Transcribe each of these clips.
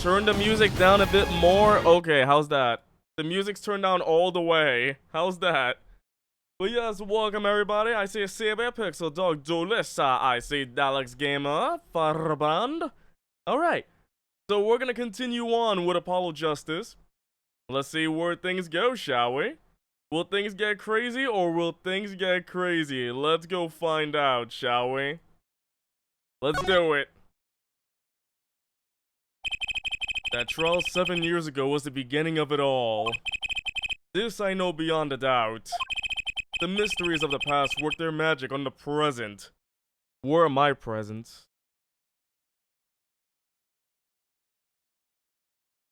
Turn the music down a bit more. Okay, how's that? The music's turned down all the way. How's that? Well, yes, welcome everybody. I see CB Pixel Dog Dulissa. I see Daleks Gamer Farband. Alright, so we're gonna continue on with Apollo Justice. Let's see where things go, shall we? Will things get crazy or will things get crazy? Let's go find out, shall we? Let's do it. That trial 7 years ago was the beginning of it all. This I know beyond a doubt. The mysteries of the past work their magic on the present. Where are my presents?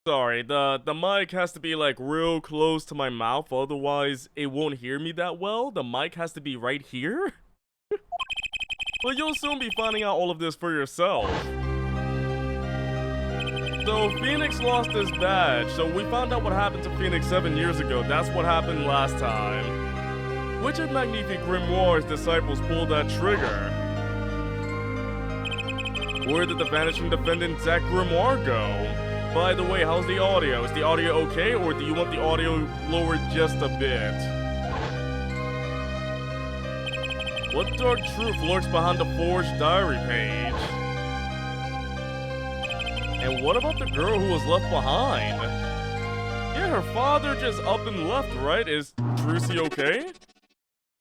Sorry, the mic has to be like real close to my mouth, otherwise it won't hear me that well. The mic has to be right here? Well, you'll soon be finding out all of this for yourself. So, Phoenix lost his badge, so we found out what happened to Phoenix 7 years ago. That's what happened last time. Which of Magnifique Grimoire's disciples pulled that trigger? Where did the vanishing defendant Zack Grimoire go? By the way, how's the audio? Is the audio okay, or do you want the audio lowered just a bit? What dark truth lurks behind the forged diary page? And what about the girl who was left behind? Yeah, her father just up and left, right? Is Trucy okay?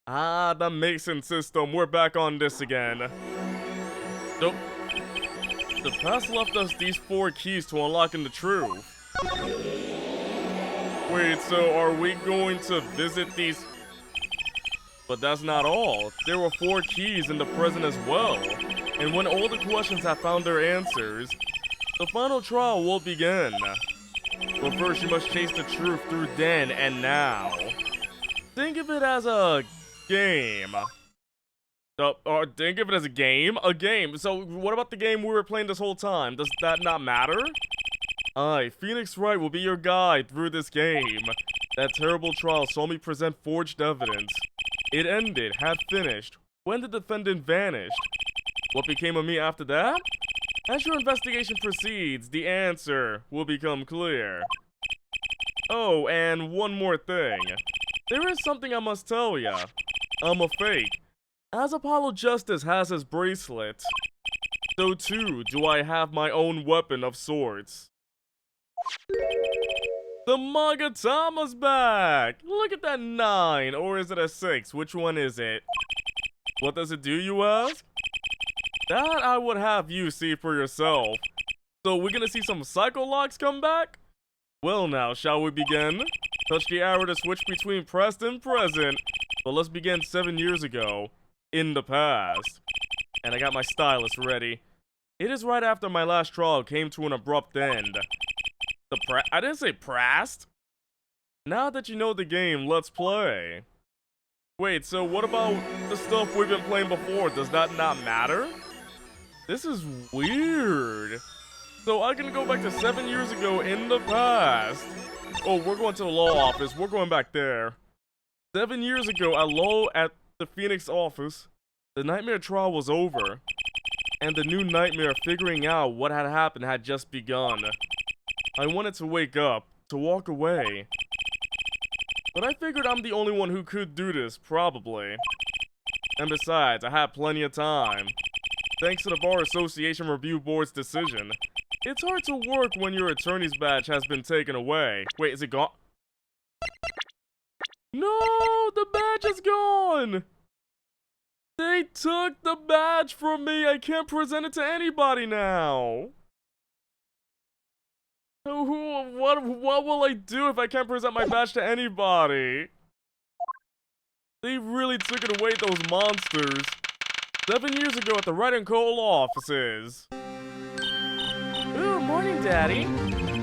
Ah, the Mason system. We're back on this again. Nope. The past left us these 4 keys to unlocking the truth. Wait, so are we going to visit these? But that's not all. There were 4 keys in the present as well. And when all the questions have found their answers, the final trial will begin. But first you must chase the truth through then and now. Think of it as a game. Or think of it as a game? A game. So what about the game we were playing this whole time? Does that not matter? Aye, Phoenix Wright will be your guide through this game. That terrible trial saw me present forged evidence. It ended, had finished, when the defendant vanished. What became of me after that? As your investigation proceeds, the answer will become clear. Oh, and one more thing. There is something I must tell ya. I'm a fake. As Apollo Justice has his bracelet, so too do I have my own weapon of sorts. The Magatama's back! Look at that 9, or is it a 6? Which one is it? What does it do, you ask? That I would have you see for yourself. So we're gonna see some Psycho-Locks come back? Well now, shall we begin? Touch the arrow to switch between past and present. But let's begin 7 years ago. In the past. And I got my stylus ready. It is right after my last trial came to an abrupt end. I didn't say prast. Now that you know the game, let's play. Wait, so what about the stuff we've been playing before? Does that not matter? This is weird. So I can go back to 7 years ago in the past. Oh, we're going to the law office. We're going back there. 7 years ago at the Phoenix office, the nightmare trial was over. And the new nightmare of figuring out what had happened had just begun. I wanted to wake up, to walk away. But I figured I'm the only one who could do this, probably. And besides, I had plenty of time. Thanks to the Bar Association Review Board's decision. It's hard to work when your attorney's badge has been taken away. Wait, is it gone? No, the badge is gone! They took the badge from me! I can't present it to anybody now! What will I do if I can't present my badge to anybody? They really took it away, those monsters. 7 years ago at the Wright & Cole offices. Ooh, morning, Daddy.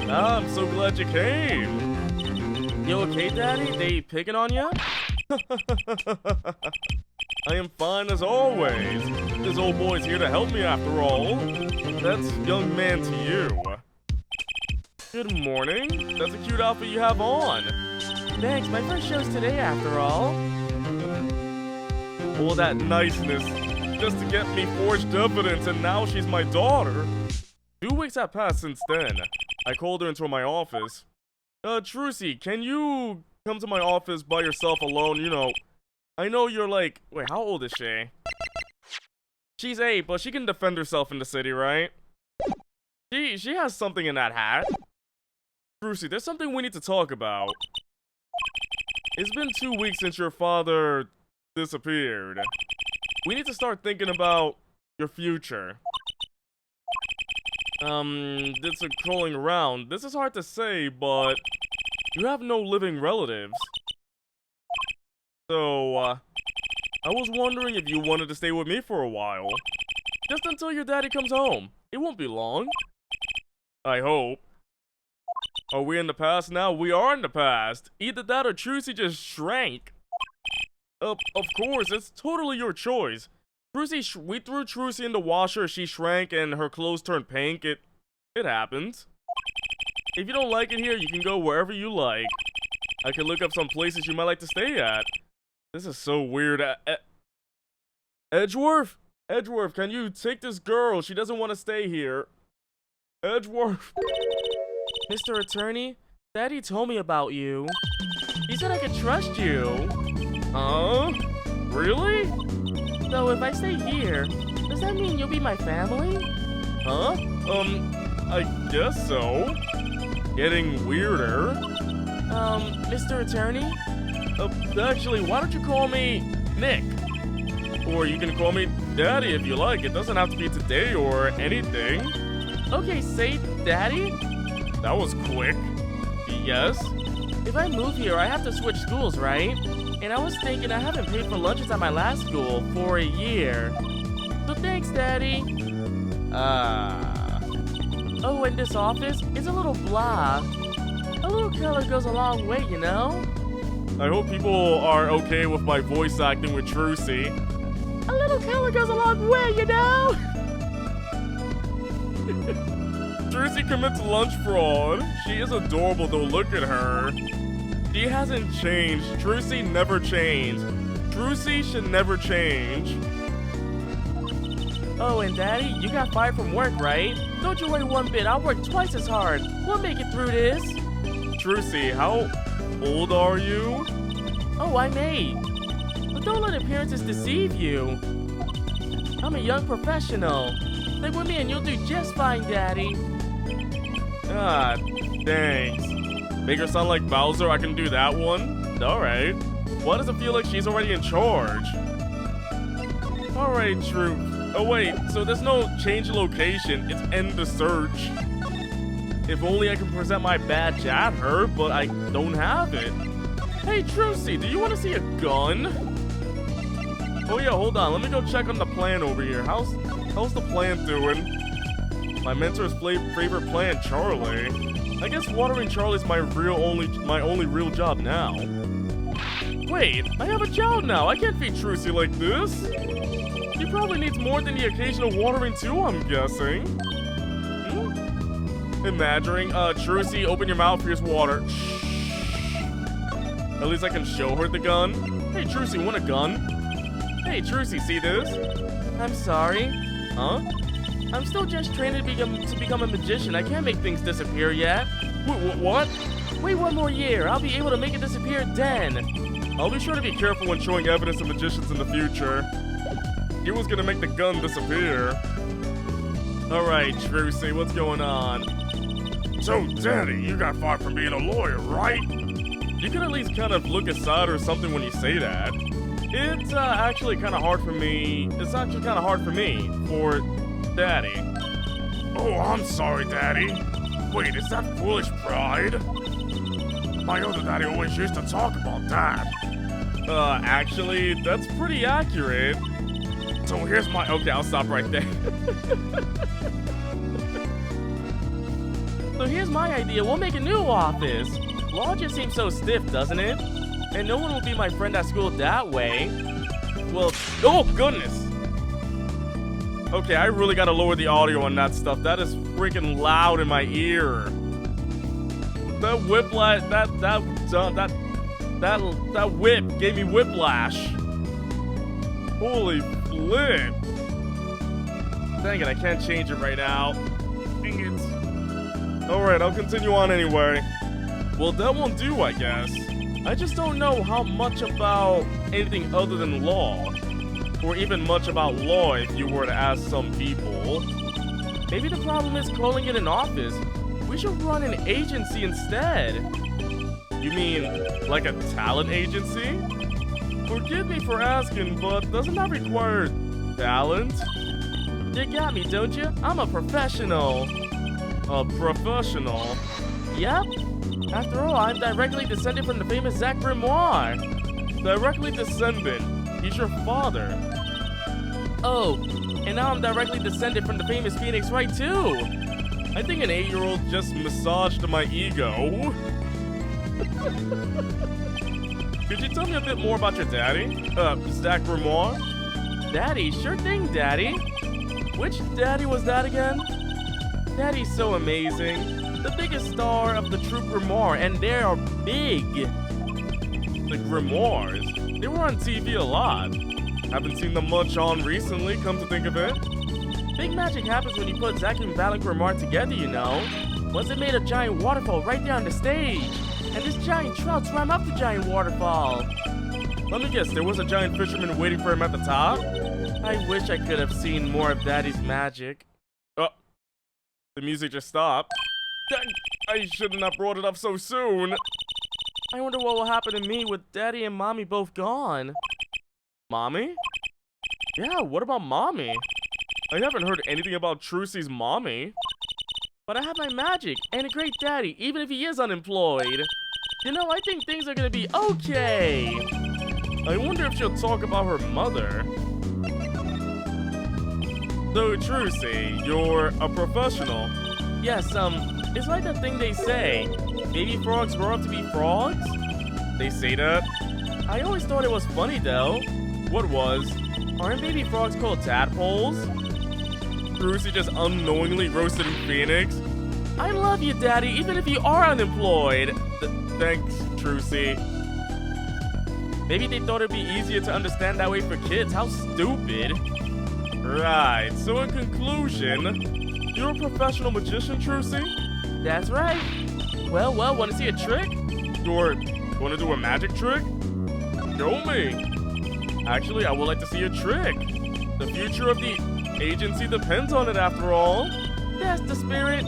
Ah, I'm so glad you came. You okay, Daddy? They picking on you? I am fine as always. This old boy's here to help me after all. That's young man to you. Good morning. That's a cute outfit you have on. Thanks, my first show's today after all. All that niceness just to get me forged evidence, and now she's my daughter. 2 weeks have passed since then. I called her into my office. Trucy, can you come to my office by yourself alone? You know, I know you're like, wait, how old is she? She's 8, but she can defend herself in the city, right? She has something in that hat. Trucy, there's something we need to talk about. It's been 2 weeks since your father disappeared. We need to start thinking about your future. It's a crawling around. This is hard to say, but you have no living relatives. So, I was wondering if you wanted to stay with me for a while. Just until your daddy comes home. It won't be long. I hope. Are we in the past now? We are in the past. Either that or Trucy just shrank. Of course, it's totally your choice. Trucy, we threw Trucy in the washer, she shrank, and her clothes turned pink. It happens. If you don't like it here, you can go wherever you like. I can look up some places you might like to stay at. This is so weird. Edgeworth? Edgeworth, can you take this girl? She doesn't want to stay here. Edgeworth. Mr. Attorney, Daddy told me about you. He said I could trust you. Huh? Really? So if I stay here, does that mean you'll be my family? Huh? I guess so. Getting weirder. Mr. Attorney? Actually, why don't you call me Nick? Or you can call me Daddy if you like. It doesn't have to be today or anything. Okay, say Daddy? That was quick. Yes? If I move here, I have to switch schools, right? And I was thinking I haven't paid for lunches at my last school for a year. So thanks, Daddy. Oh, and this office is a little blah. A little color goes a long way, you know? I hope people are okay with my voice acting with Trucy. A little color goes a long way, you know? Trucy commits lunch fraud. She is adorable though, look at her. She hasn't changed. Trucy never changed. Trucy should never change. Oh, and Daddy, you got fired from work, right? Don't you worry one bit, I'll work twice as hard. We'll make it through this. Trucy, how old are you? Oh, I'm 8. But don't let appearances deceive you. I'm a young professional. Stay with me and you'll do just fine, Daddy. Ah, thanks. Make her sound like Bowser, I can do that one. Alright. Why does it feel like she's already in charge? Alright, Truth. Oh wait, so there's no change location, it's end the search. If only I can present my badge at her, but I don't have it. Hey Trucy, do you want to see a gun? Oh yeah, hold on, let me go check on the plant over here. How's the plant doing? My mentor's favorite plant, Charlie. I guess watering Charlie's my only real job now. Wait, I have a job now. I can't feed Trucy like this. She probably needs more than the occasional watering too, I'm guessing. Imagining, Trucy, open your mouth, here's water. Shh. At least I can show her the gun. Hey, Trucy, want a gun? Hey, Trucy, see this? I'm sorry. Huh? I'm still just training to become a magician. I can't make things disappear yet. What? Wait one more year. I'll be able to make it disappear then. I'll be sure to be careful when showing evidence of magicians in the future. He was gonna make the gun disappear. Alright, Trucy, what's going on? So, Daddy, you got fired from being a lawyer, right? You can at least kind of look aside or something when you say that. It's actually kind of hard for me. It's actually kind of hard for me, for Daddy. Oh, I'm sorry, Daddy. Wait, is that foolish pride? My other daddy always used to talk about that. Actually, that's pretty accurate. So here's my... Okay, I'll stop right there. So here's my idea. We'll make a new office. Law just seems so stiff, doesn't it? And no one will be my friend at school that way. Well, oh goodness. Okay, I really gotta lower the audio on that stuff. That is freaking loud in my ear. That whiplash, that whip gave me whiplash. Holy flip. Dang it, I can't change it right now. Dang it. Alright, I'll continue on anyway. Well, that won't do, I guess. I just don't know how much about anything other than law. Or even much about law if you were to ask some people. Maybe the problem is calling it an office. We should run an agency instead. You mean, like a talent agency? Forgive me for asking, but doesn't that require talent? You got me, don't you? I'm a professional. A professional? Yep. After all, I'm directly descended from the famous Zach Grimoire. Directly descendant? He's your father. Oh, and now I'm directly descended from the famous Phoenix Wright too. I think an 8-year-old just massaged my ego. Could you tell me a bit more about your daddy? Zach Grimoire? Daddy? Sure thing, Daddy. Which daddy was that again? Daddy's so amazing. The biggest star of the troupe Grimoire, and they are big. The Grimoires? They were on TV a lot. Haven't seen them much on recently, come to think of it. Big magic happens when you put Zach and Valen Grimoire together, you know. Once they made a giant waterfall right there on the stage. And this giant trout swam up the giant waterfall. Let me guess, there was a giant fisherman waiting for him at the top? I wish I could have seen more of Daddy's magic. Oh, the music just stopped. Dang, I shouldn't have brought it up so soon. I wonder what will happen to me with Daddy and Mommy both gone. Mommy? Yeah, what about Mommy? I haven't heard anything about Trucy's mommy. But I have my magic and a great daddy, even if he is unemployed. You know, I think things are gonna be okay. I wonder if she'll talk about her mother. So, Trucy, you're a professional. Yes, it's like that thing they say. Baby frogs grow up to be frogs? They say that? I always thought it was funny, though. What was? Aren't baby frogs called tadpoles? Trucy just unknowingly roasted Phoenix? I love you, Daddy, even if you are unemployed. Thanks, Trucy. Maybe they thought it'd be easier to understand that way for kids. How stupid. Right, so in conclusion, you're a professional magician, Trucy? That's right. Well, wanna see a trick? You wanna do a magic trick? Show me. Actually, I would like to see a trick. The future of the agency depends on it, after all. That's the spirit.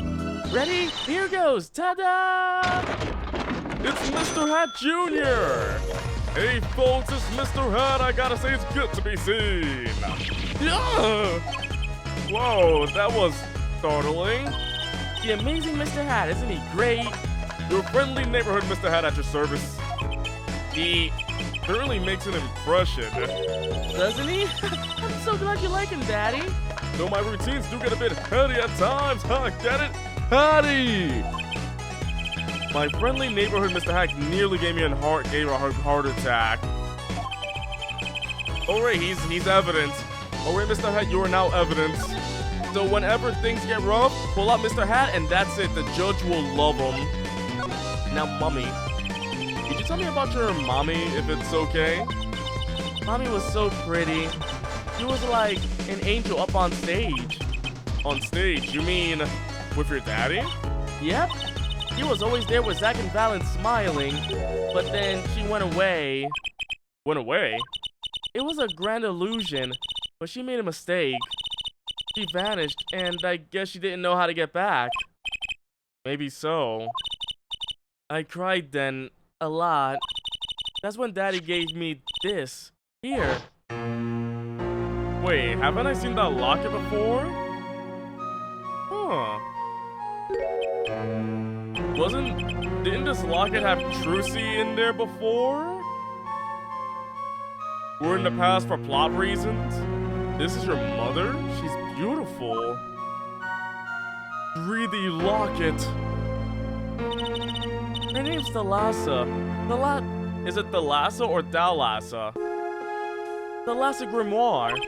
Ready? Here goes. Ta-da! It's Mr. Hat Jr. Hey, folks, it's Mr. Hat. I gotta say, it's good to be seen. Whoa, that was startling. The amazing Mr. Hat, isn't he great? Your friendly neighborhood Mr. Hat at your service. He certainly makes an impression. Doesn't he? I'm so glad you like him, Daddy. Though my routines do get a bit heady at times, huh? Get it? Heady! My friendly neighborhood Mr. Hat nearly gave me a heart attack. Alright, he's evidence. Alright, Mr. Hat, you are now evidence. So whenever things get rough, pull out Mr. Hat and that's it. The judge will love him. Now, Mommy. Could you tell me about your mommy, if it's okay? Mommy was so pretty. She was like an angel up on stage. On stage? You mean with your daddy? Yep. He was always there with Zach and Valen smiling, but then she went away. Went away? It was a grand illusion, but she made a mistake. She vanished, and I guess she didn't know how to get back. Maybe so. I cried then, a lot. That's when Daddy gave me this. Here. Wait, haven't I seen that locket before? Huh. Didn't this locket have Trucy in there before? We're in the past for plot reasons? This is your mother? She's beautiful. Read the locket. Her name's Thalassa. Is it Thalassa or Thalassa? Thalassa Grimoire.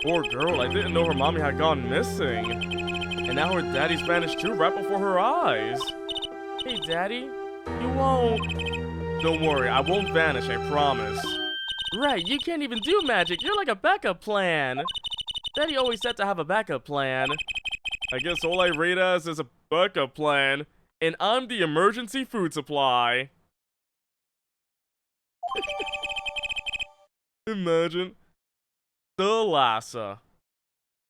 Poor girl, I didn't know her mommy had gone missing. And now her daddy's vanished too right before her eyes. Hey, Daddy, you won't... Don't worry, I won't vanish, I promise. Right, you can't even do magic. You're like a backup plan. Daddy always said to have a backup plan. I guess all I rate as is a backup plan, and I'm the emergency food supply. Imagine. Thalassa.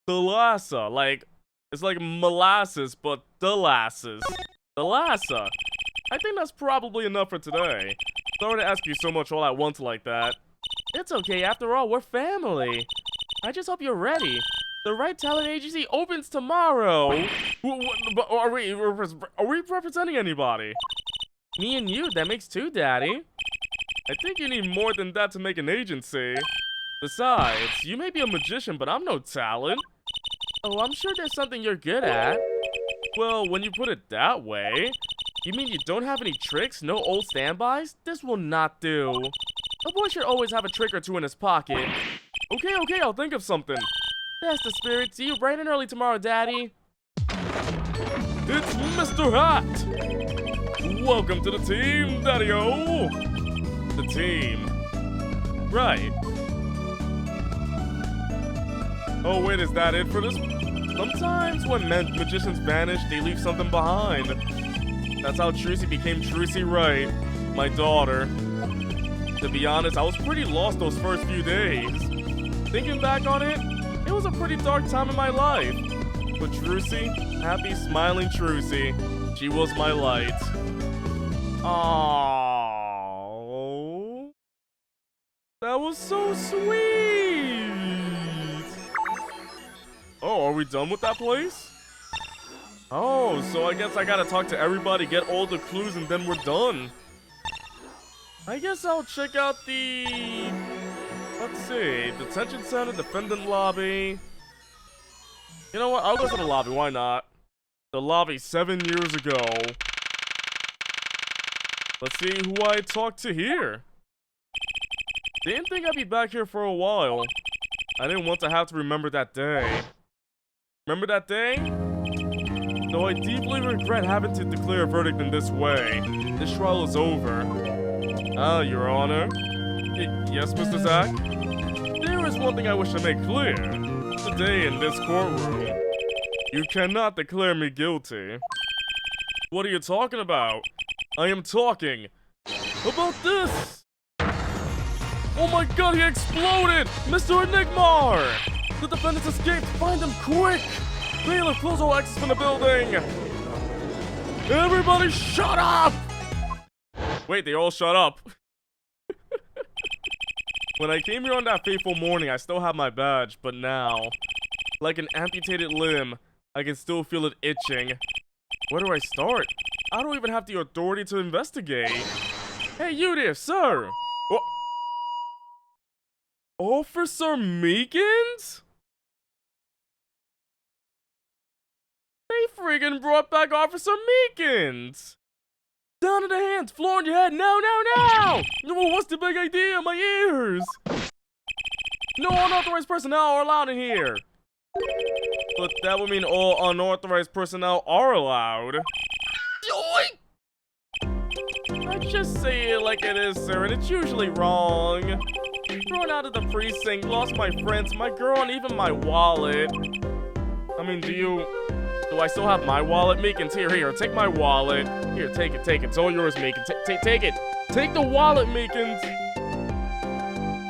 Thalassa, like, it's like molasses, but Thalasses. Thalassa. I think that's probably enough for today. Sorry to ask you so much all at once like that. It's okay, after all, we're family. I just hope you're ready. The Right Talent Agency opens tomorrow. Are we representing anybody? Me and you, that makes two, Daddy. I think you need more than that to make an agency. Besides, you may be a magician, but I'm no talent. Oh, I'm sure there's something you're good at. Well, when you put it that way. You mean you don't have any tricks? No old standbys? This will not do. A boy should always have a trick or two in his pocket. Okay, I'll think of something. That's the spirit. See you bright and early tomorrow, Daddy. It's Mr. Hat! Welcome to the team, Daddy-o! The team. Right. Oh, wait, is that it for this? Sometimes when magicians vanish, they leave something behind. That's how Trucy became Trucy Wright, my daughter. To be honest, I was pretty lost those first few days. Thinking back on it, it was a pretty dark time in my life. But Trucy, happy, smiling Trucy, she was my light. Aww. That was so sweet. Oh, are we done with that place? Oh, so I guess I gotta talk to everybody, get all the clues, and then we're done. I guess I'll check out the... Let's see, detention center, defendant lobby. You know what, I'll go to the lobby, why not? The lobby 7 years ago. Let's see who I talked to here. Didn't think I'd be back here for a while. I didn't want to have to remember that day. Remember that day? Though I deeply regret having to declare a verdict in this way. This trial is over. Ah, Your Honor. Yes, Mr. Zack? There is one thing I wish to make clear. Today in this courtroom, you cannot declare me guilty. What are you talking about? I am talking about this! Oh my god, he exploded! Mr. Enigmar! The defendants escaped! Find them quick! Bailiff, close all exits from the building! Everybody shut up! Wait, they all shut up. When I came here on that fateful morning, I still had my badge, but now, like an amputated limb, I can still feel it itching. Where do I start? I don't even have the authority to investigate. Hey, you there, sir! What? Officer Meekins? They friggin' brought back Officer Meekins! Down to the hands, floor on your head, now! What's the big idea? My ears! No unauthorized personnel are allowed in here! But that would mean all unauthorized personnel are allowed. I just say it like it is, sir, and it's usually wrong. Thrown out of the precinct, lost my friends, my girl, and even my wallet. I mean, do I still have my wallet? Meekins, here, take my wallet. Here, take it. It's all yours, Meekins. Take it. Take the wallet, Meekins.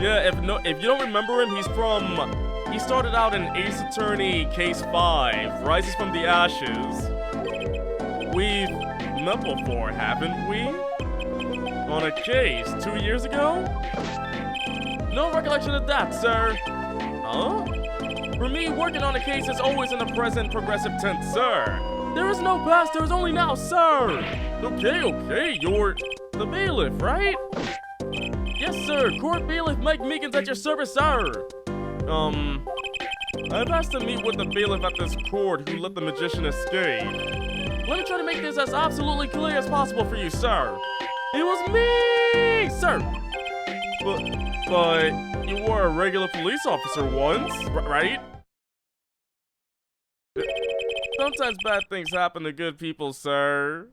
Yeah, if you don't remember him, he started out in Ace Attorney Case 5, Rises from the Ashes. We've met before, haven't we? On a case 2 years ago? No recollection of that, sir. Huh? For me, working on a case is always in the present progressive tense, sir. There is no past, there is only now, sir. Okay, you're the bailiff, right? Yes, sir. Court Bailiff Mike Meekins at your service, sir. I've asked to meet with the bailiff at this court who let the magician escape. Let me try to make this as absolutely clear as possible for you, sir. It was me, sir. But you were a regular police officer once, right? Sometimes bad things happen to good people, sir.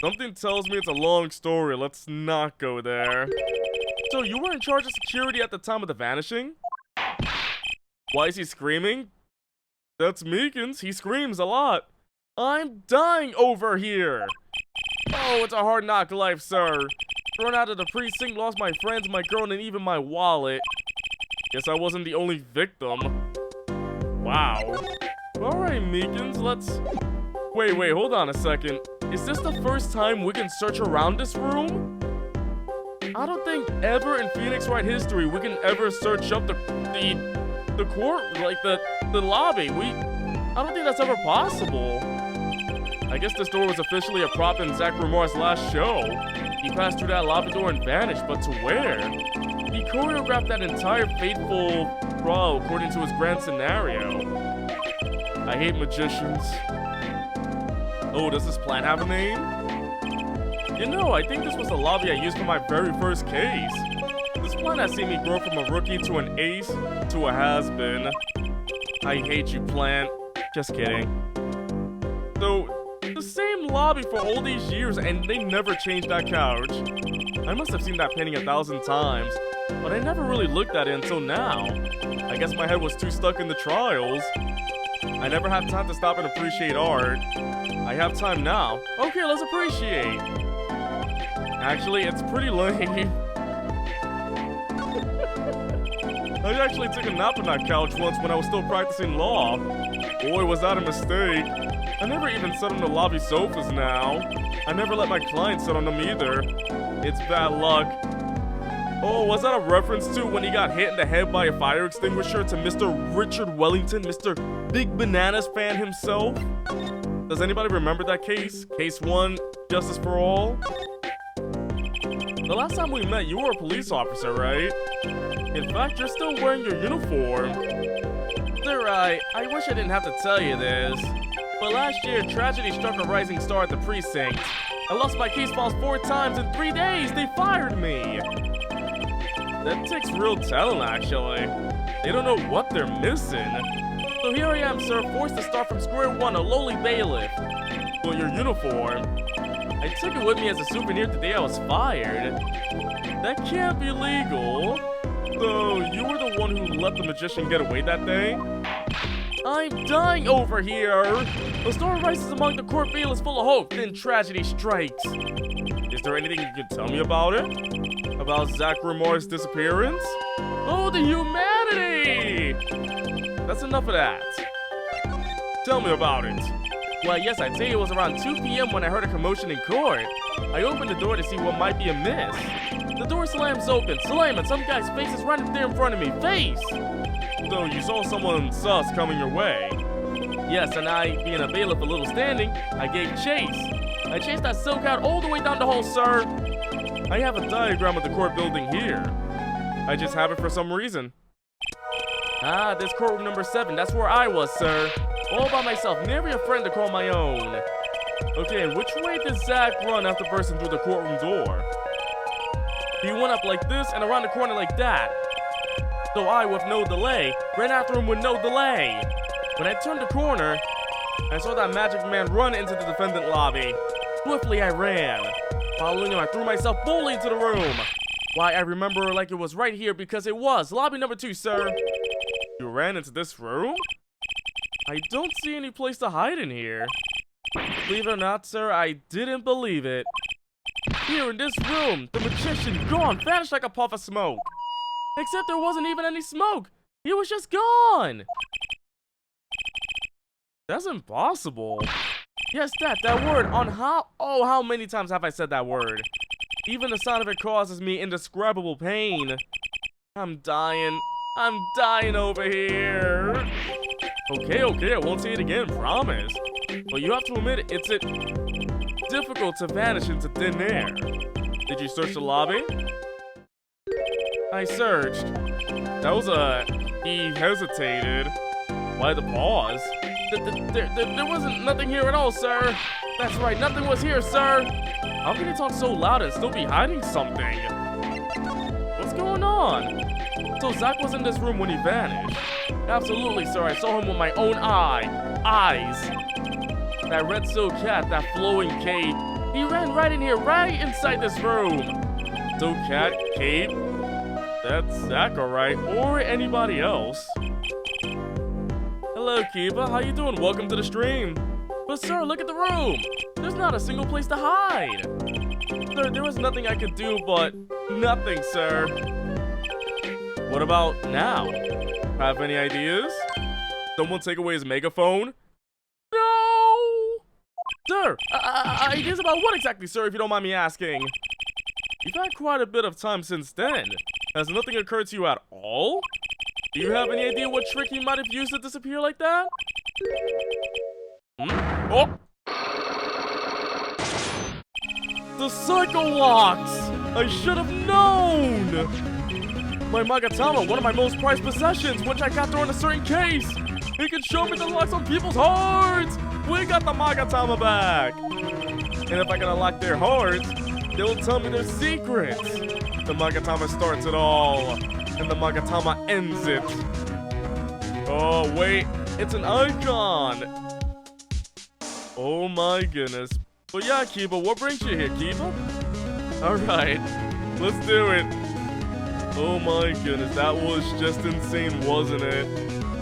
Something tells me it's a long story. Let's not go there. So you were in charge of security at the time of the vanishing? Why is he screaming? That's Meekins. He screams a lot. I'm dying over here. Oh, it's a hard knock life, sir. Thrown out of the precinct, lost my friends, my girl, and even my wallet. Guess I wasn't the only victim. Wow. Alright, Meekins, let's... Wait, hold on a second. Is this the first time we can search around this room? I don't think ever in Phoenix Wright history we can ever search up the court, like the lobby. I don't think that's ever possible. I guess this door was officially a prop in Zach Remore's last show. He passed through that lobby door and vanished, but to where? He choreographed that entire fateful trial according to his grand scenario. I hate magicians. Oh, does this plan have a name? You know, I think this was the lobby I used for my very first case. This plan has seen me grow from a rookie to an ace to a has-been. I hate you, plant. Just kidding. So, the same lobby for all these years and they never changed that couch. I must have seen that painting 1,000 times, but I never really looked at it until now. I guess my head was too stuck in the trials. I never had time to stop and appreciate art. I have time now. Okay, let's appreciate. Actually, it's pretty lame. I actually took a nap on that couch once when I was still practicing law. Boy, was that a mistake. I never even sat on the lobby sofas now. I never let my clients sit on them either. It's bad luck. Oh, was that a reference to when he got hit in the head by a fire extinguisher to Mr. Richard Wellington, Mr. Big Bananas fan himself? Does anybody remember that case? Case 1, Justice for All? The last time we met, you were a police officer, right? In fact, you're still wearing your uniform. Sir, I wish I didn't have to tell you this, but last year, tragedy struck a rising star at the precinct. I lost my case files 4 times in 3 days. They fired me. That takes real talent, actually. They don't know what they're missing. So here I am, sir, forced to start from square one, a lowly bailiff. Well, your uniform. I took it with me as a souvenir the day I was fired. That can't be legal. So, you were the one who let the magician get away that day? I'm dying over here! The storm rises among the court bailiffs full of hope, then tragedy strikes. Is there anything you can tell me about it? About Zach Remore's disappearance? Oh, the humanity! That's enough of that. Tell me about it. Well, yes, I'd say it was around 2 p.m. when I heard a commotion in court. I opened the door to see what might be amiss. The door slams open, slam, and some guy's face is right there in front of me. Face! So you saw someone sus coming your way. Yes, and I, being a bailiff a little standing, I gave chase. I chased that silk out all the way down the hall, sir. I have a diagram of the court building here. I just have it for some reason. Ah, this courtroom number 7, that's where I was, sir. All by myself, never a friend to call my own. Okay, and which way did Zach run after bursting through the courtroom door? He went up like this and around the corner like that. So I, with no delay, ran after him with no delay. When I turned the corner, I saw that magic man run into the defendant lobby. Swiftly I ran. Following him, I threw myself boldly into the room. Why, I remember like it was right here because it was. Lobby number 2, sir. You ran into this room? I don't see any place to hide in here. Believe it or not, sir, I didn't believe it. Here in this room, the magician gone, vanished like a puff of smoke. Except there wasn't even any smoke. He was just gone. That's impossible. Yes, that word on how many times have I said that word? Even the sound of it causes me indescribable pain. I'm dying over here. Okay, I won't say it again, promise. But you have to admit it's difficult to vanish into thin air. Did you search the lobby? I searched. That was he hesitated. Why the pause? There wasn't nothing here at all, sir. That's right, nothing was here, sir. How can you talk so loud and still be hiding something? What's going on? So Zach was in this room when he vanished? Absolutely, sir. I saw him with my own eyes. That red silk hat, that flowing cape. He ran right in here, right inside this room. Silk hat, cape. That's Zach, alright. Or anybody else. Hello, Kiba. How you doing? Welcome to the stream. But sir, look at the room. There's not a single place to hide. Sir, there was nothing I could do but nothing, sir. What about now? Have any ideas? Someone take away his megaphone? No! Sir, ideas about what exactly, sir, if you don't mind me asking? You've had quite a bit of time since then. Has nothing occurred to you at all? Do you have any idea what trick he might have used to disappear like that? Oh! The cycle locks! I should have known! My Magatama, one of my most prized possessions, which I got during a certain case! It can show me the locks on people's hearts! We got the Magatama back! And if I can unlock their hearts, they will tell me their secrets! The Magatama starts it all, and the Magatama ends it. Oh, wait, it's an icon! Oh my goodness. But yeah, Kiba, what brings you here, Kiba? Alright, let's do it. Oh my goodness, that was just insane, wasn't it?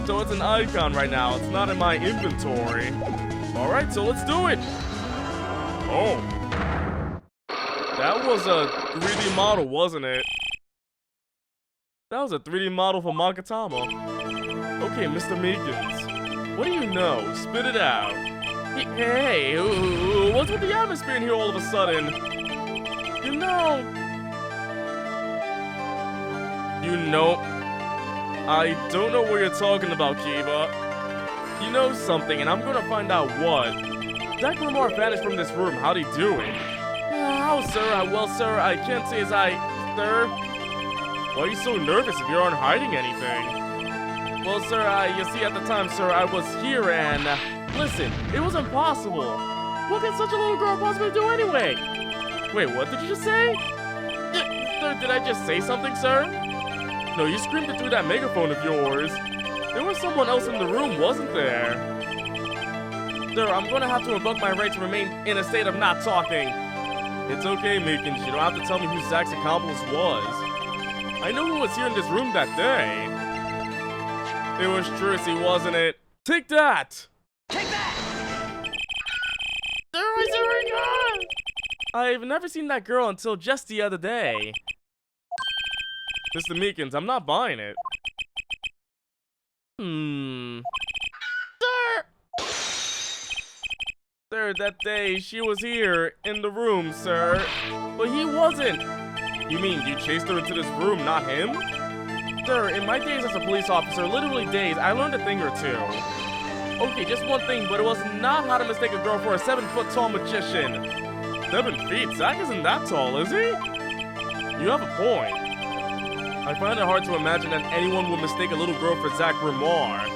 So it's an icon right now, it's not in my inventory. Alright, so let's do it. Oh. That was a 3D model, wasn't it? That was a 3D model for Magatama. Okay, Mr. Meekins, what do you know? Spit it out. Hey, what's with the atmosphere in here all of a sudden? You know, I don't know what you're talking about, Kiba. You know something, and I'm gonna find out what. Zack Lamar vanished from this room. How'd he do it? How, sir? Well, sir, I can't say as sir. Why are you so nervous if you aren't hiding anything? Well, sir, you see, at the time, sir, I was here and... listen, it was impossible. What can such a little girl possibly do anyway? Wait, what did you just say? Sir, did I just say something, sir? No, you screamed it through that megaphone of yours. There was someone else in the room, wasn't there? Sir, I'm gonna have to invoke my right to remain in a state of not talking. It's okay, Meekins. You don't have to tell me who Zack's accomplice was. I know who was here in this room that day. It was Trissy, wasn't it? Take that! Take that! I've never seen that girl until just the other day. Mr. Meekins, I'm not buying it. Sir, that day she was here in the room, sir. But he wasn't. You mean you chased her into this room, not him? Sir, in my days as a police officer, literally days, I learned a thing or two. Okay, just one thing, but it was not how to mistake a girl for a 7-foot-tall magician. 7 feet? Zack isn't that tall, is he? You have a point. I find it hard to imagine that anyone would mistake a little girl for Zack Lamar.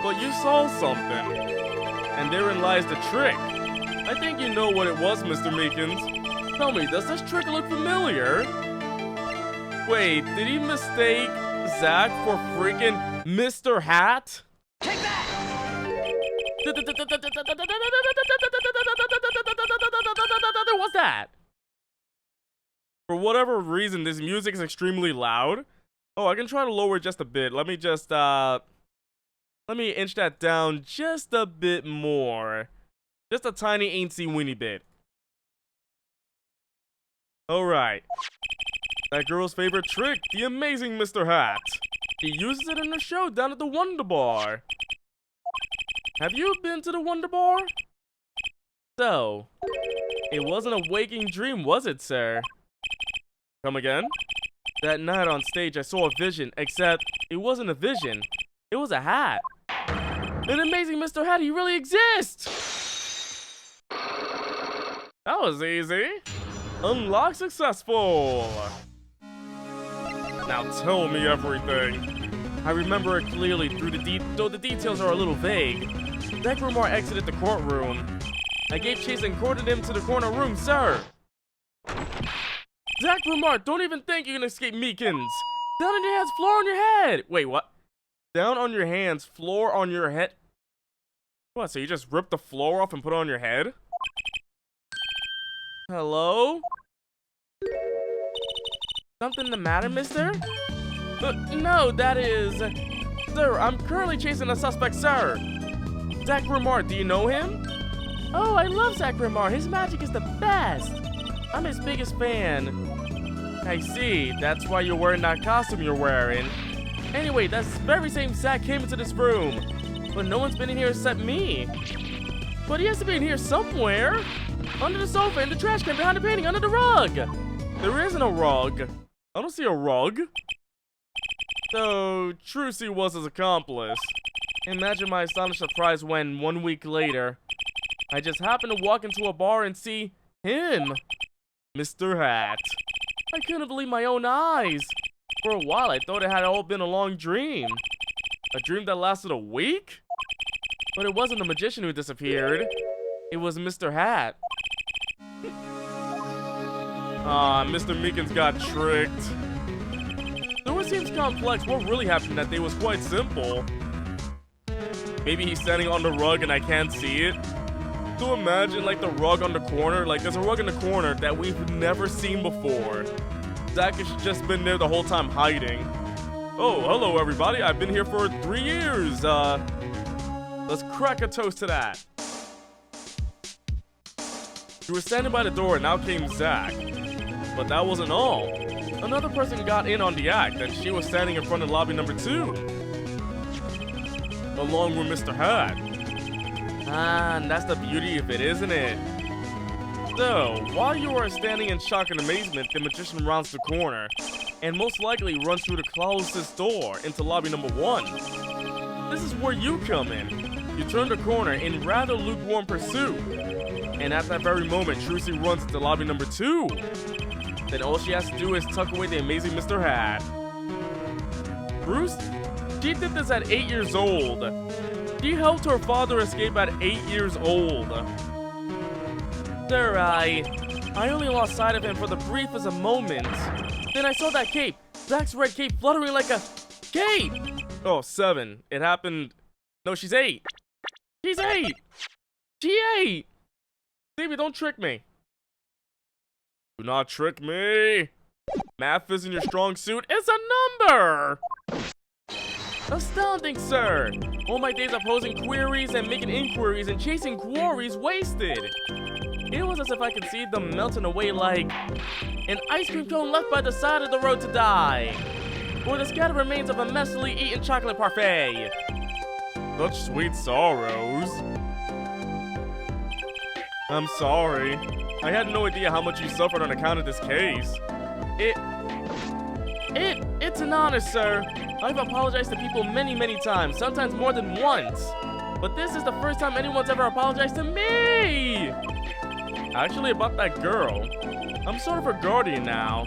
But you saw something. And therein lies the trick. I think you know what it was, Mr. Meekins. Tell me, does this trick look familiar? Wait, did he mistake Zack for freaking Mr. Hat? Take that! What's that? For whatever reason, this music is extremely loud. Oh, I can try to lower it just a bit. Let me just, let me inch that down just a bit more. Just a tiny eensy-weeny bit. Alright. That girl's favorite trick, the amazing Mr. Hat. He uses it in a show down at the Wonder Bar. Have you been to the Wonder Bar? So, it wasn't a waking dream, was it, sir? Come again? That night on stage, I saw a vision, except it wasn't a vision. It was a hat. An amazing Mr. Hat, he really exists! That was easy. Unlock successful. Now tell me everything. I remember it clearly, though the details are a little vague. Zack Lamar exited the courtroom. I gave chase and courted him to the corner room, sir. Zack Lamar, don't even think you can escape Meekins. Down on your hands, floor on your head. Wait, what? Down on your hands, floor on your head? What, so you just ripped the floor off and put it on your head? Hello? Something the matter, mister? No, that is... Sir, I'm currently chasing a suspect, sir. Zach Remar, do you know him? Oh, I love Zach Remar. His magic is the best. I'm his biggest fan. I see. That's why you're wearing that costume you're wearing. Anyway, that very same Zach came into this room. But no one's been in here except me. But he has to be in here somewhere. Under the sofa, in the trash can, behind the painting, under the rug. There isn't a rug. I don't see a rug. So, Trucy was his accomplice. Imagine my astonished surprise when, 1 week later, I just happened to walk into a bar and see him. Mr. Hat. I couldn't believe my own eyes. For a while, I thought it had all been a long dream. A dream that lasted a week? But it wasn't the magician who disappeared. It was Mr. Hat. Mr. Meekins got tricked. Though it seems complex, what really happened that day was quite simple. Maybe he's standing on the rug and I can't see it. So imagine like the rug on the corner, like there's a rug in the corner that we've never seen before. Zach has just been there the whole time hiding. Oh, hello everybody, I've been here for 3 years. Let's crack a toast to that. You were standing by the door and now came Zach. But that wasn't all. Another person got in on the act and she was standing in front of lobby number 2. Along with Mr. Hat. And that's the beauty of it, isn't it? So, while you are standing in shock and amazement, the magician rounds the corner and most likely runs through the closest door into lobby number 1. This is where you come in. You turn the corner in rather lukewarm pursuit. And at that very moment, Trucy runs into lobby number 2. Then all she has to do is tuck away the amazing Mr. Hat. Bruce, she did this at 8 years old. She helped her father escape at 8 years old. Sir, I only lost sight of him for the briefest of moments. Then I saw that cape, Zach's red cape fluttering like a cape. Oh, 7. It happened. No, she's 8. She's 8. She 8. Davey, don't trick me. Do not trick me. Math isn't your strong suit. It's a number. Astounding, sir. All my days of posing queries and making inquiries and chasing quarries wasted. It was as if I could see them melting away like an ice cream cone left by the side of the road to die, or the scattered remains of a messily eaten chocolate parfait. Such sweet sorrows. I'm sorry. I had no idea how much you suffered on account of this case. It's an honor, sir. I've apologized to people many times, sometimes more than once. But this is the first time anyone's ever apologized to me! Actually, about that girl. I'm sort of her guardian now.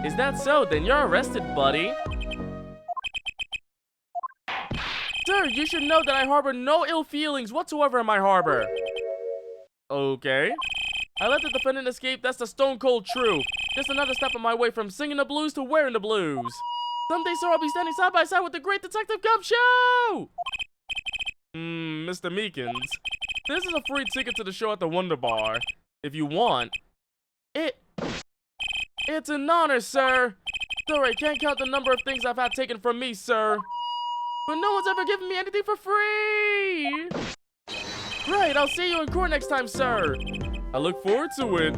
Is that so? Then you're arrested, buddy. Sir, you should know that I harbor no ill feelings whatsoever in my harbor. Okay. I let the defendant escape, that's the stone cold truth. Just another step on my way from singing the blues to wearing the blues. Someday, sir, I'll be standing side by side with the great Detective Gumshoe! Mr. Meekins, this is a free ticket to the show at the Wonder Bar. If you want. It's an honor, sir. Sir, I can't count the number of things I've had taken from me, sir. But no one's ever given me anything for free! Right, I'll see you in court next time, sir. I look forward to it.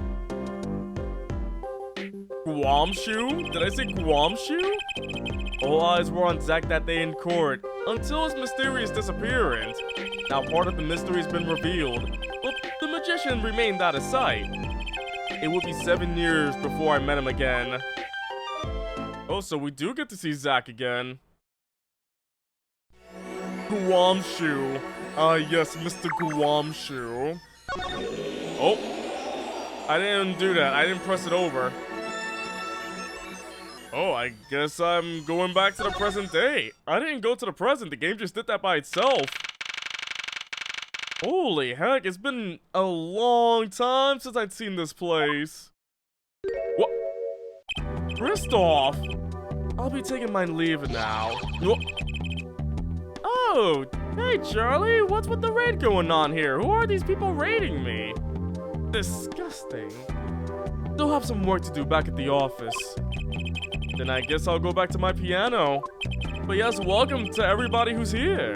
Guamshoe? Did I say Guamshoe? All eyes were on Zach that day in court, until his mysterious disappearance. Now part of the mystery has been revealed, but the magician remained out of sight. It would be 7 years before I met him again. Oh, so we do get to see Zach again. Guamshoe. Ah, yes, Mr. Guamshoe. Oh, I didn't do that. I didn't press it over. Oh, I guess I'm going back to the present day. I didn't go to the present. The game just did that by itself. Holy heck, it's been a long time since I'd seen this place. What? Kristoff! I'll be taking my leave now. Oh, hey Charlie, what's with the raid going on here? Who are these people raiding me? Disgusting. Still have some work to do back at the office. Then I guess I'll go back to my piano. But yes, welcome to everybody who's here.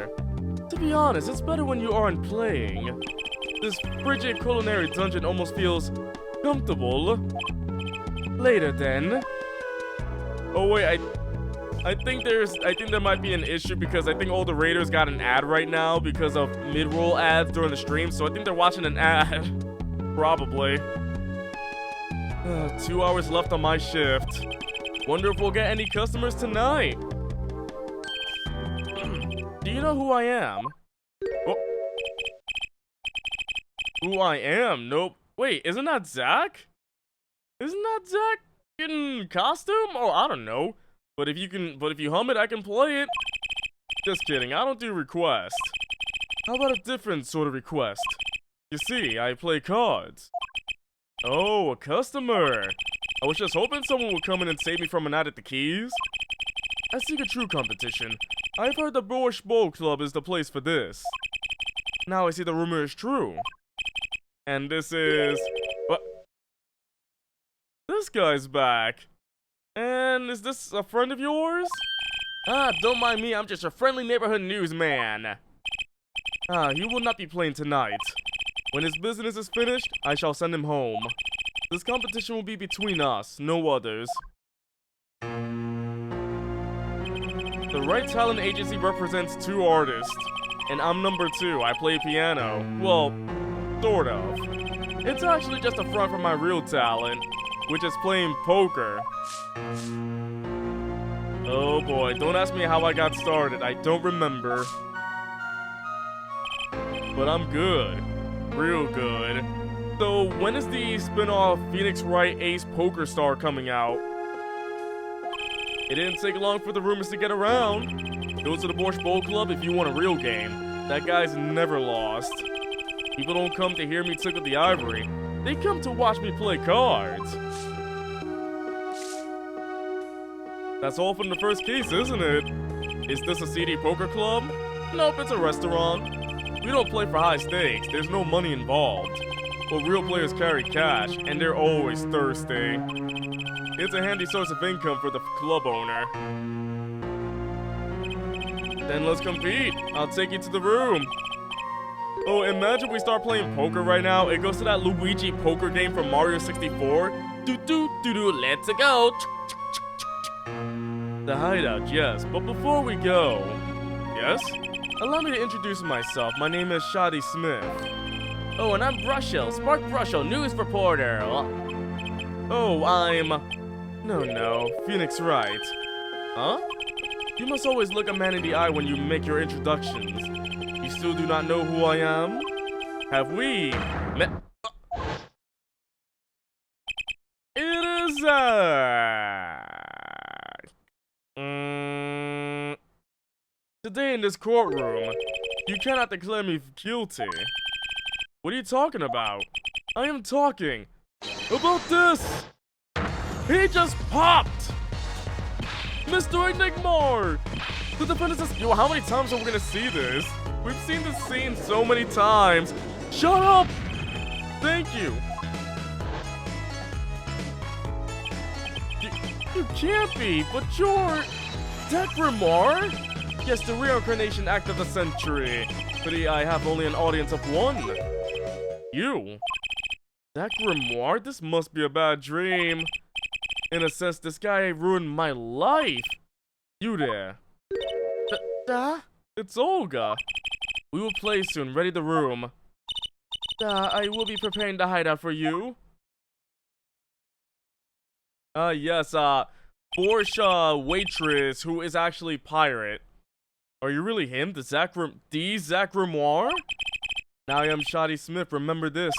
To be honest, it's better when you aren't playing. This frigid culinary dungeon almost feels comfortable. Later then. Oh wait, I think there might be an issue because I think all the raiders got an ad right now because of mid-roll ads during the stream, so I think they're watching an ad. Probably. 2 hours left on my shift. Wonder if we'll get any customers tonight. Do you know who I am? Oh. Who I am? Nope. Wait, isn't that Zach? Isn't that Zach in costume? Oh, I don't know. But if you hum it, I can play it. Just kidding, I don't do requests. How about a different sort of request? You see, I play cards. Oh, a customer. I was just hoping someone would come in and save me from a night at the Keys. I seek a true competition. I've heard the Borscht Bowl Club is the place for this. Now I see the rumor is true. And this is... What? This guy's back. And is this a friend of yours? Ah, don't mind me, I'm just a friendly neighborhood newsman. Ah, he will not be playing tonight. When his business is finished, I shall send him home. This competition will be between us, no others. The Right Talent Agency represents 2 artists, and I'm number 2. I play piano. Well, sort of. It's actually just a front for my real talent, which is playing poker. Oh boy, don't ask me how I got started. I don't remember. But I'm good. Real good. So, when is the spin-off Phoenix Wright Ace Poker Star coming out? It didn't take long for the rumors to get around. Go to the Borscht Bowl Club if you want a real game. That guy's never lost. People don't come to hear me tickle the ivory. They come to watch me play cards. That's all from the first case, isn't it? Is this a CD poker club? Nope, it's a restaurant. We don't play for high stakes. There's no money involved. But real players carry cash, and they're always thirsty. It's a handy source of income for the club owner. Then let's compete. I'll take you to the room. Oh, imagine we start playing poker right now. It goes to that Luigi poker game from Mario 64. Let's go. The hideout, yes. But before we go... Yes? Allow me to introduce myself. My name is Shadi Smith. Oh, and I'm Brushel, Spark Brushel, news reporter. Oh, I'm... No, Phoenix Wright. Huh? You must always look a man in the eye when you make your introductions. You still do not know who I am? Have we met? It is Today in this courtroom, you cannot declare me guilty. What are you talking about? I am talking about this! He just popped! Mr. Enigmar! The defendant says, yo, how many times are we gonna see this? We've seen this scene so many times. Shut up! Thank you. You can't be, but you're... Deck Grimoire? Yes, the reincarnation act of the century. Pity I have only an audience of 1. You? That Grimoire? This must be a bad dream. In a sense, this guy ruined my life. You there. It's Olga. We will play soon. Ready the room. I will be preparing the hideout for you. Yes, Borscht waitress who is actually pirate. Are you really him? The Zach Grimoire? Now I am Shadi Smith, remember this.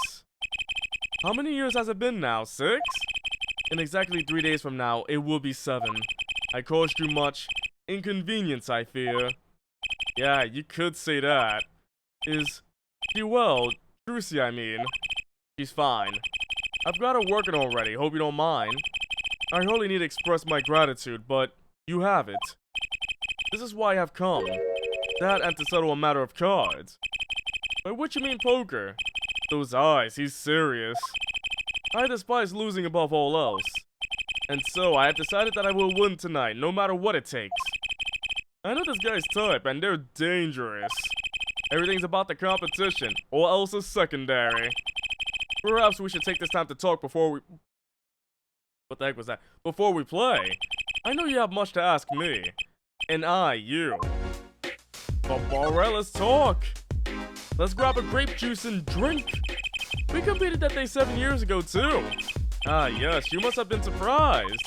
How many years has it been now? 6? In exactly 3 days from now, it will be 7. I caused you much inconvenience, I fear. Yeah, you could say that. Is she well? Trucy, I mean. She's fine. I've got her working already, hope you don't mind. I only need to express my gratitude, but you have it. This is why I have come. That and to settle a matter of cards. By which you mean poker? Those eyes, he's serious. I despise losing above all else. And so I have decided that I will win tonight, no matter what it takes. I know this guy's type, and they're dangerous. Everything's about the competition, or else is secondary. Perhaps we should take this time to talk before we... What the heck was that? Before we play. I know you have much to ask me. And I, you. But alright, let's talk. Let's grab a grape juice and drink. We competed that day 7 years ago, too. Ah, yes, you must have been surprised.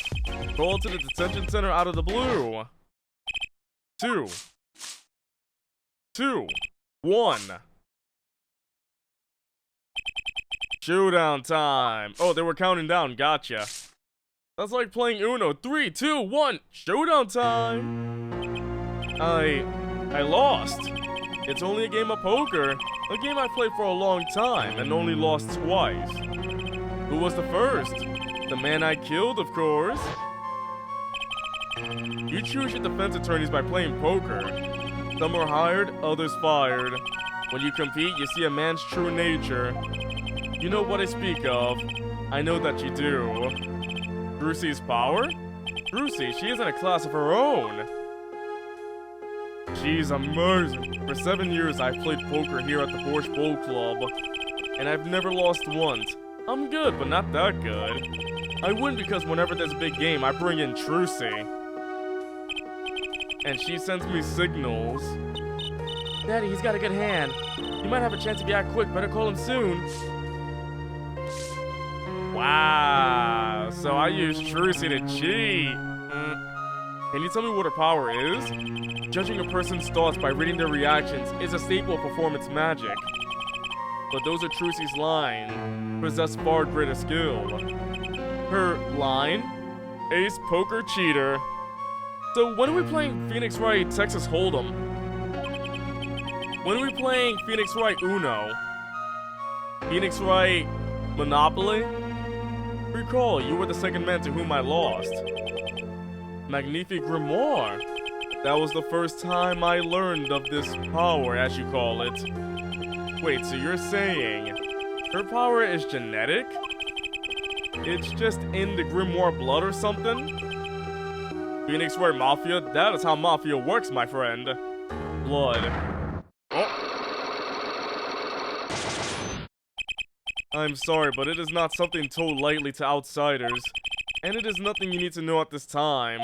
Called to the detention center out of the blue. 2, 1. Showdown time. Oh, they were counting down. Gotcha. That's like playing Uno. 3, 2, 1. Showdown time. I lost. It's only a game of poker. A game I played for a long time and only lost twice. Who was the first? The man I killed, of course. You choose your defense attorneys by playing poker. Some are hired, others fired. When you compete, you see a man's true nature. You know what I speak of. I know that you do. Drusie's power? Drusie, she is in a class of her own. She's amazing. For 7 years, I've played poker here at the Borscht Bowl Club, and I've never lost once. I'm good, but not that good. I win because whenever there's a big game, I bring in Drusie. And she sends me signals. Daddy, he's got a good hand. You might have a chance if you act quick. Better call him soon. Wow, so I use Drusie to cheat. Can you tell me what her power is? Judging a person's thoughts by reading their reactions is a staple of performance magic. But those are Drusie's line. Possess far greater skill. Her line? Ace Poker Cheater. So when are we playing Phoenix Wright Texas Hold'em? When are we playing Phoenix Wright Uno? Phoenix Wright Monopoly? Recall, you were the second man to whom I lost. Magnifique Grimoire. That was the first time I learned of this power, as you call it. Wait, so you're saying her power is genetic? It's just in the Grimoire blood or something? Phoenix Wright Mafia? That is how Mafia works, my friend. Blood. Oh. I'm sorry, but it is not something told lightly to outsiders. And it is nothing you need to know at this time.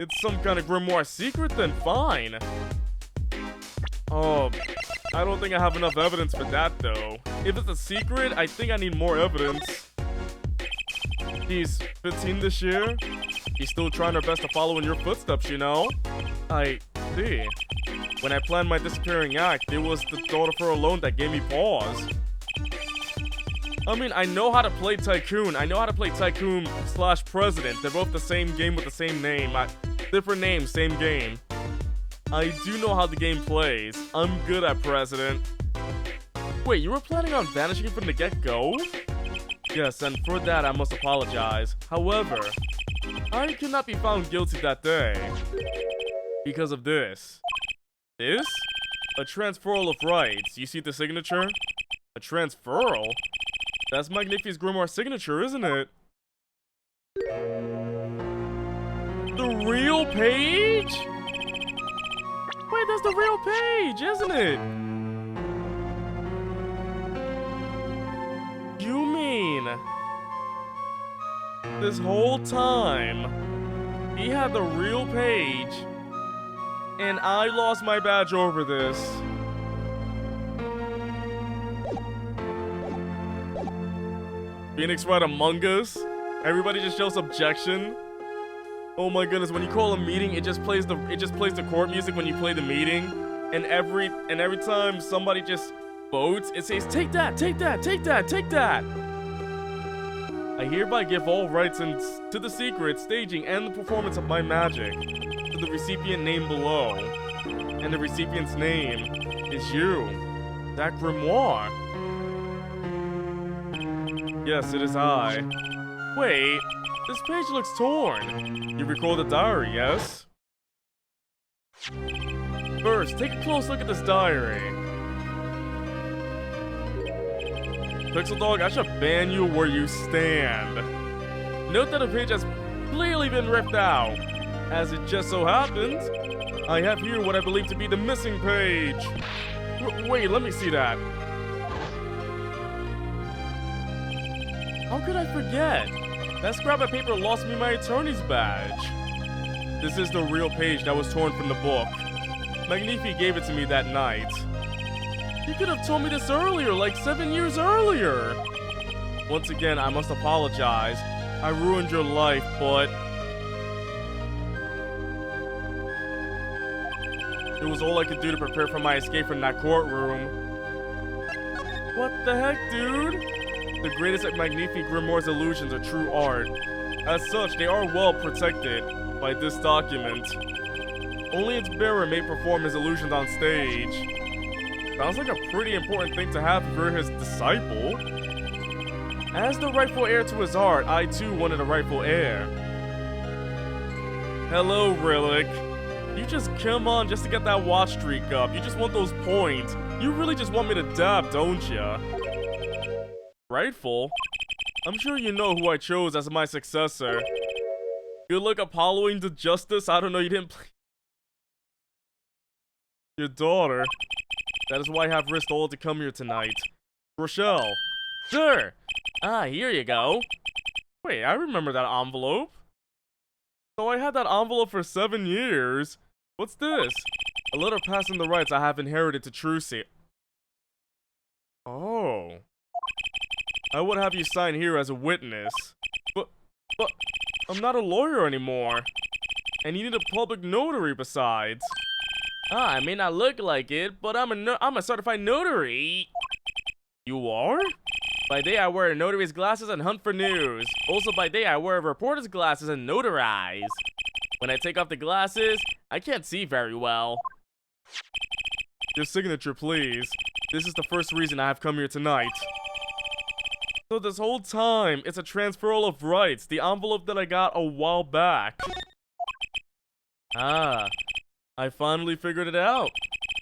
It's some kind of Grimoire secret, then fine. Oh, I don't think I have enough evidence for that, though. If it's a secret, I think I need more evidence. She's 15 this year. She's still trying her best to follow in your footsteps, you know? I see. When I planned my disappearing act, it was the thought of her alone that gave me pause. I mean, I know how to play Tycoon. I know how to play Tycoon/President. They're both the same game with the same name. Different names, same game. I do know how the game plays. I'm good at President. Wait, you were planning on vanishing from the get-go? Yes, and for that I must apologize. However, I could not be found guilty that day. Because of this. This? A transferal of rights. You see the signature? A transferal? That's Magnifique's Grimoire signature, isn't it? The real page? Wait, that's the real page, isn't it? You mean this whole time he had the real page and I lost my badge over this? Phoenix Wright Among Us? Everybody just shows objection. Oh my goodness, when you call a meeting, it just plays the court music when you play the meeting. And every time somebody just votes, it says, take that, take that, take that, take that. I hereby give all rights to the secret, staging, and the performance of my magic to the recipient named below. And the recipient's name is you, that Grimoire. Yes, it is I. Wait, this page looks torn. You recall the diary, yes? First, take a close look at this diary. Pixel Dog, I should ban you where you stand. Note that the page has clearly been ripped out. As it just so happens, I have here what I believe to be the missing page. Wait, let me see that. How could I forget? That scrap of paper lost me my attorney's badge. This is the real page that was torn from the book. Magnifi gave it to me that night. You could have told me this earlier, like 7 years earlier. Once again, I must apologize. I ruined your life, but it was all I could do to prepare for my escape from that courtroom. What the heck, dude? The greatest of Magnifi Grimoire's illusions are true art. As such, they are well protected by this document. Only its bearer may perform his illusions on stage. Sounds like a pretty important thing to have if you're his disciple. As the rightful heir to his art, I too wanted a rightful heir. Hello, Rillick. You just come on just to get that watch streak up. You just want those points. You really just want me to dab, don't ya? Rightful? I'm sure you know who I chose as my successor. Good luck Apolloing to justice. I don't know, you didn't play your daughter. That is why I have risked all to come here tonight. Rochelle. Sure. Here you go. Wait, I remember that envelope. So I had that envelope for 7 years. What's this? A letter passing the rights I have inherited to Trucy. Oh. I would have you sign here as a witness. But, I'm not a lawyer anymore. And you need a public notary besides. I may not look like it, but I'm a certified notary. You are? By day I wear notary's glasses and hunt for news. Also by day I wear reporter's glasses and notarize. When I take off the glasses, I can't see very well. Your signature, please. This is the first reason I have come here tonight. So this whole time, it's a transferal of rights, the envelope that I got a while back. I finally figured it out.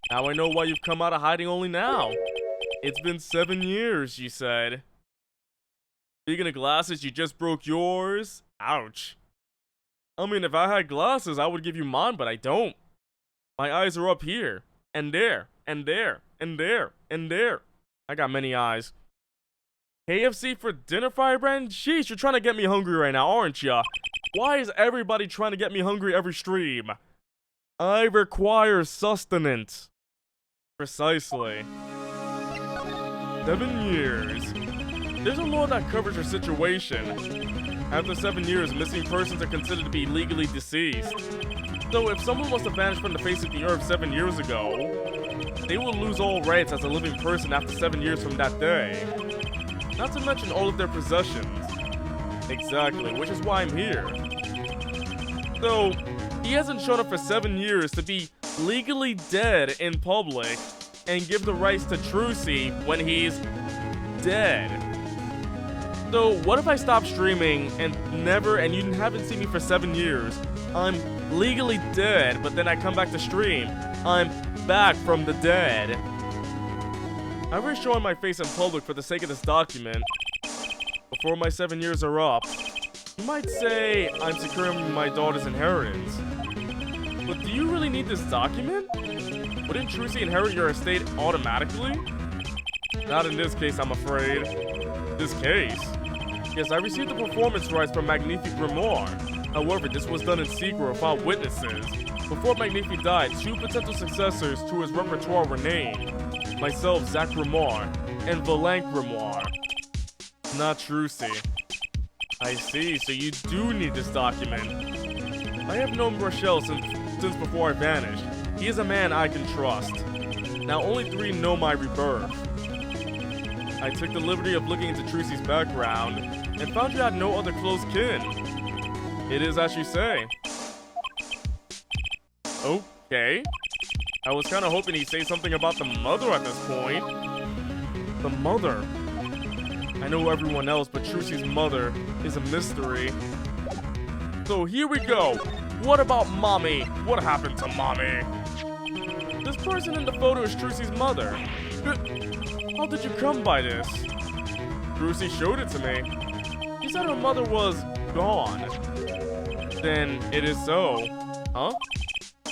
Now I know why you've come out of hiding only now. It's been 7 years, you said. Speaking of glasses, you just broke yours? Ouch. I mean, if I had glasses, I would give you mine, but I don't. My eyes are up here, and there, and there, and there, and there. I got many eyes. KFC for dinner, Firebrand? Sheesh, you're trying to get me hungry right now, aren't ya? Why is everybody trying to get me hungry every stream? I require sustenance. Precisely. 7 years. There's a law that covers your situation. After 7 years, missing persons are considered to be legally deceased. So if someone was to vanish from the face of the earth 7 years ago, they will lose all rights as a living person after 7 years from that day. Not to mention all of their possessions. Exactly, which is why I'm here. So, he hasn't shown up for 7 years to be legally dead in public and give the rights to Trucy when he's dead. So, what if I stop streaming and you haven't seen me for 7 years? I'm legally dead, but then I come back to stream. I'm back from the dead. I risk showing my face in public for the sake of this document. Before my 7 years are up, you might say I'm securing my daughter's inheritance. But do you really need this document? Wouldn't Trucy inherit your estate automatically? Not in this case, I'm afraid. This case? Yes, I received the performance rights from Magnifi Grimoire. However, this was done in secret without witnesses. Before Magnifi died, 2 potential successors to his repertoire were named. Myself, Zach Grimoire, and Valanque Grimoire. Not Trucy. I see, so you do need this document. I have known Rochelle since before I vanished. He is a man I can trust. Now only 3 know my rebirth. I took the liberty of looking into Trucy's background, and found you had no other close kin. It is as you say. Okay. I was kinda hoping he'd say something about the mother at this point. The mother? I know everyone else, but Trucy's mother is a mystery. So here we go. What about Mommy? What happened to Mommy? This person in the photo is Trucy's mother. How did you come by this? Trucy showed it to me. She said her mother was gone. Then it is so. Huh?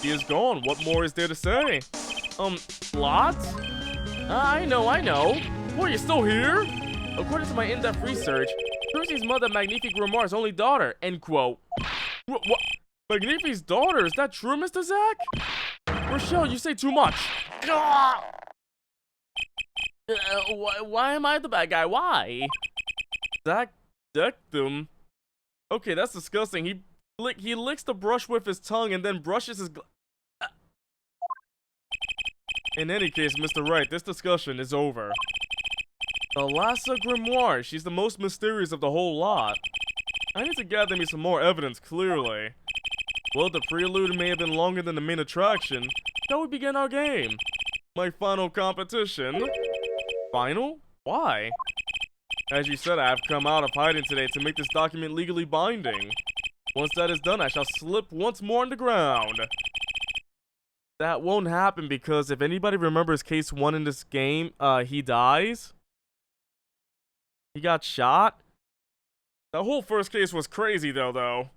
He is gone. What more is there to say? Lots? I know. What, you're still here? According to my in-depth research, Percy's mother, Magnifique Grimoire's only daughter, end quote. What? Magnifique's daughter? Is that true, Mr. Zack? Rochelle, you say too much. Why am I the bad guy? Why? Zack decked them. Okay, that's disgusting. He licks the brush with his tongue and then brushes his In any case, Mr. Wright, this discussion is over. Thalassa Grimoire, she's the most mysterious of the whole lot. I need to gather me some more evidence, clearly. Well, the prelude may have been longer than the main attraction. Shall we begin our game? My final competition. Final? Why? As you said, I have come out of hiding today to make this document legally binding. Once that is done, I shall slip once more on the ground. That won't happen because if anybody remembers case 1 in this game, he dies. He got shot. The whole first case was crazy though.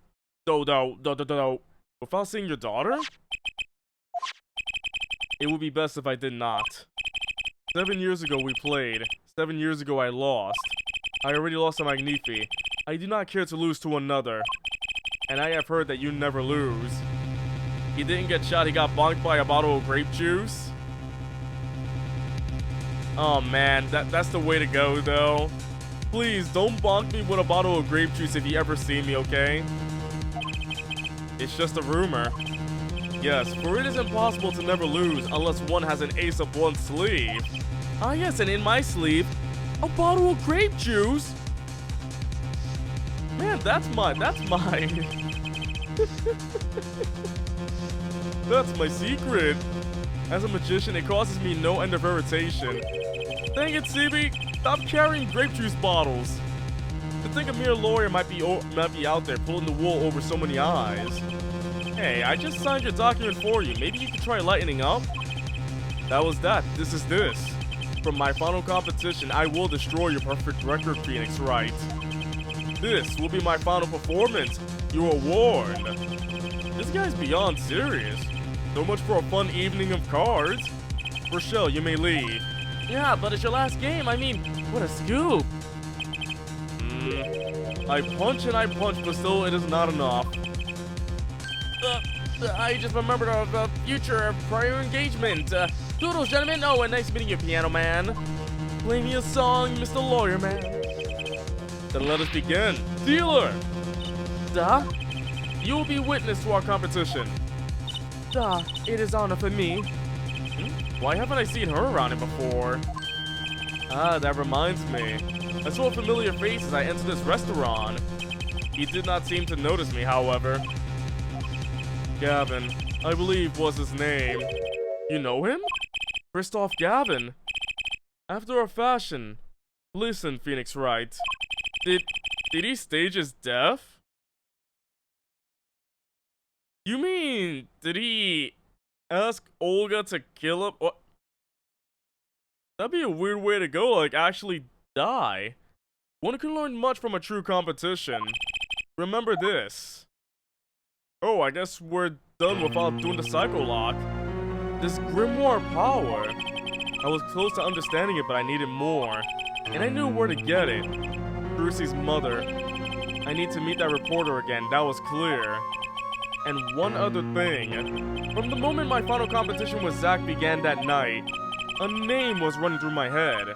Without seeing your daughter? It would be best if I did not. 7 years ago we played. 7 years ago I lost. I already lost to Magnifique. I do not care to lose to another. And I have heard that you never lose. He didn't get shot, he got bonked by a bottle of grape juice. Oh man, that's the way to go though. Please, don't bonk me with a bottle of grape juice if you ever see me, okay? It's just a rumor. Yes, for it is impossible to never lose unless one has an ace up one's sleeve. Ah yes, and in my sleeve, a bottle of grape juice? Man, that's my That's my secret. As a magician, it causes me no end of irritation. Dang it, CB! Stop carrying grape juice bottles. To think a mere lawyer might be out there pulling the wool over so many eyes. Hey, I just signed your document for you. Maybe you could try lightening up? That was that. This is this. From my final competition, I will destroy your perfect record, Phoenix Wright. This will be my final performance. You are warned. This guy's beyond serious. So much for a fun evening of cards. Rochelle, you may leave. Yeah, but it's your last game. I mean, what a scoop. I punch and I punch, but still it is not enough. I just remembered our future prior engagement. Doodles, gentlemen. Oh, and nice meeting you, piano man. Play me a song, Mr. Lawyer Man. Then let us begin. Dealer! Duh? You will be witness to our competition. Duh, it is honor for me. Why haven't I seen her around here before? Ah, that reminds me. I saw a familiar face as I entered this restaurant. He did not seem to notice me, however. Gavin, I believe was his name. You know him? Christoph Gavin. After a fashion. Listen, Phoenix Wright. Did he stage his death? You mean, did he ask Olga to kill him? What? That'd be a weird way to go, like actually die. One can learn much from a true competition. Remember this. Oh, I guess we're done without doing the Psycho Lock. This grimoire power. I was close to understanding it, but I needed more. And I knew where to get it. Percy's mother. I need to meet that reporter again, that was clear. And one other thing. From the moment my final competition with Zack began that night, a name was running through my head.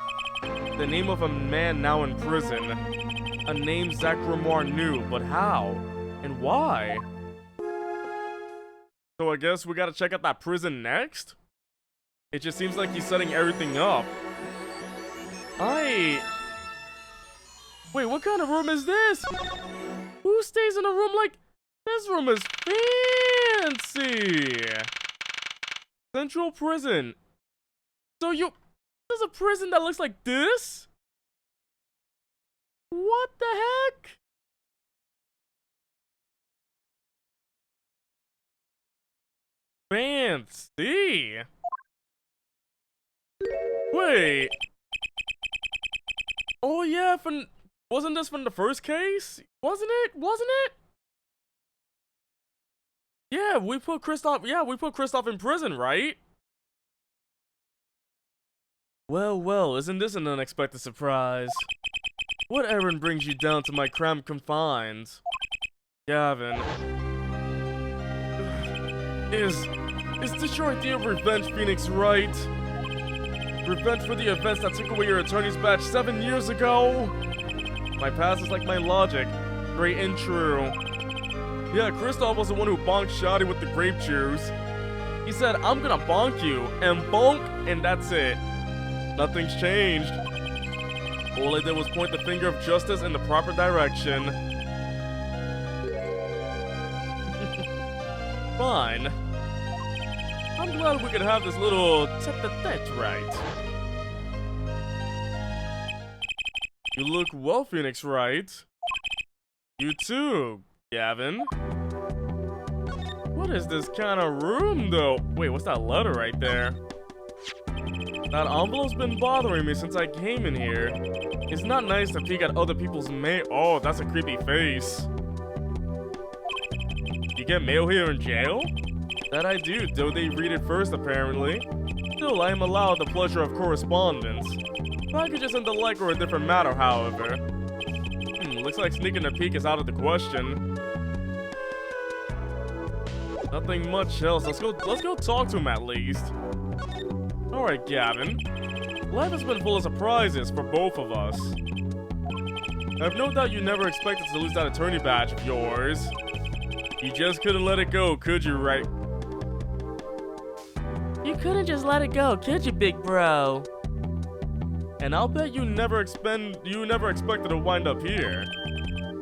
The name of a man now in prison. A name Zack Grimoire knew, but how? And why? So I guess we gotta check out that prison next? It just seems like he's setting everything up. Wait, what kind of room is this? Who stays in a room like... This room is fancy! Central prison. So there's a prison that looks like this? What the heck? Fancy. Wait. Oh yeah, wasn't this from the first case? Wasn't it? Yeah, we put Kristoff in prison, right? Well, isn't this an unexpected surprise? What errand brings you down to my cramped confines? Gavin. Is this your idea of revenge, Phoenix, right? Revenge for the events that took away your attorney's badge 7 years ago? My past is like my logic. Very untrue. Yeah, Kristoff was the one who bonked Shotty with the grape juice. He said, I'm gonna bonk you, and bonk, and that's it. Nothing's changed. All I did was point the finger of justice in the proper direction. Fine. I'm glad we could have this little tete-a-tete, right? You look well, Phoenix, right? You too, Gavin. What is this kind of room, though? Wait, what's that letter right there? That envelope's been bothering me since I came in here. It's not nice to peek at other people's mail. Oh, that's a creepy face. You get mail here in jail? That I do, though they read it first, apparently. Still, I am allowed the pleasure of correspondence. Packages and the like are a different matter, however. Looks like sneaking a peek is out of the question. Nothing much else. Let's go talk to him at least. Alright, Gavin. Life has been full of surprises for both of us. I have no doubt you never expected to lose that attorney badge of yours. You just couldn't let it go, could you, right? You couldn't just let it go, could you, big bro? And I'll bet you never expected to wind up here.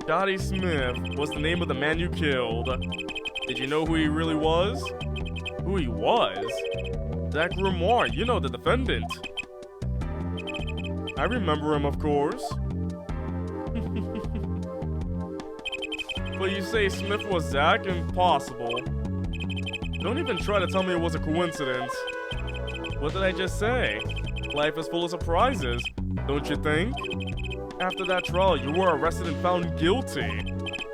Dottie Smith was the name of the man you killed. Did you know who he really was? Who he was? Zach Grimoire, you know, the defendant. I remember him, of course. But you say Smith was Zach? Impossible. Don't even try to tell me it was a coincidence. What did I just say? Life is full of surprises, don't you think? After that trial, you were arrested and found guilty.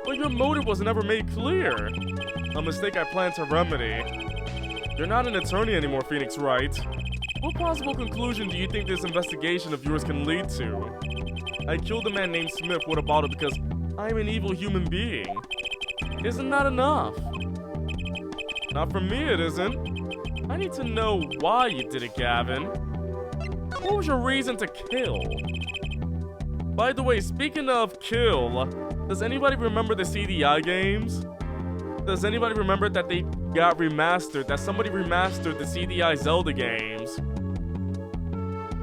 But your motive was never made clear. A mistake I plan to remedy. You're not an attorney anymore, Phoenix, right? What possible conclusion do you think this investigation of yours can lead to? I killed a man named Smith with a bottle because I'm an evil human being. Isn't that enough? Not for me, it isn't. I need to know why you did it, Gavin. What was your reason to kill? By the way, speaking of kill, does anybody remember the CDI games? Does anybody remember that they got remastered, that somebody remastered the CDI Zelda games?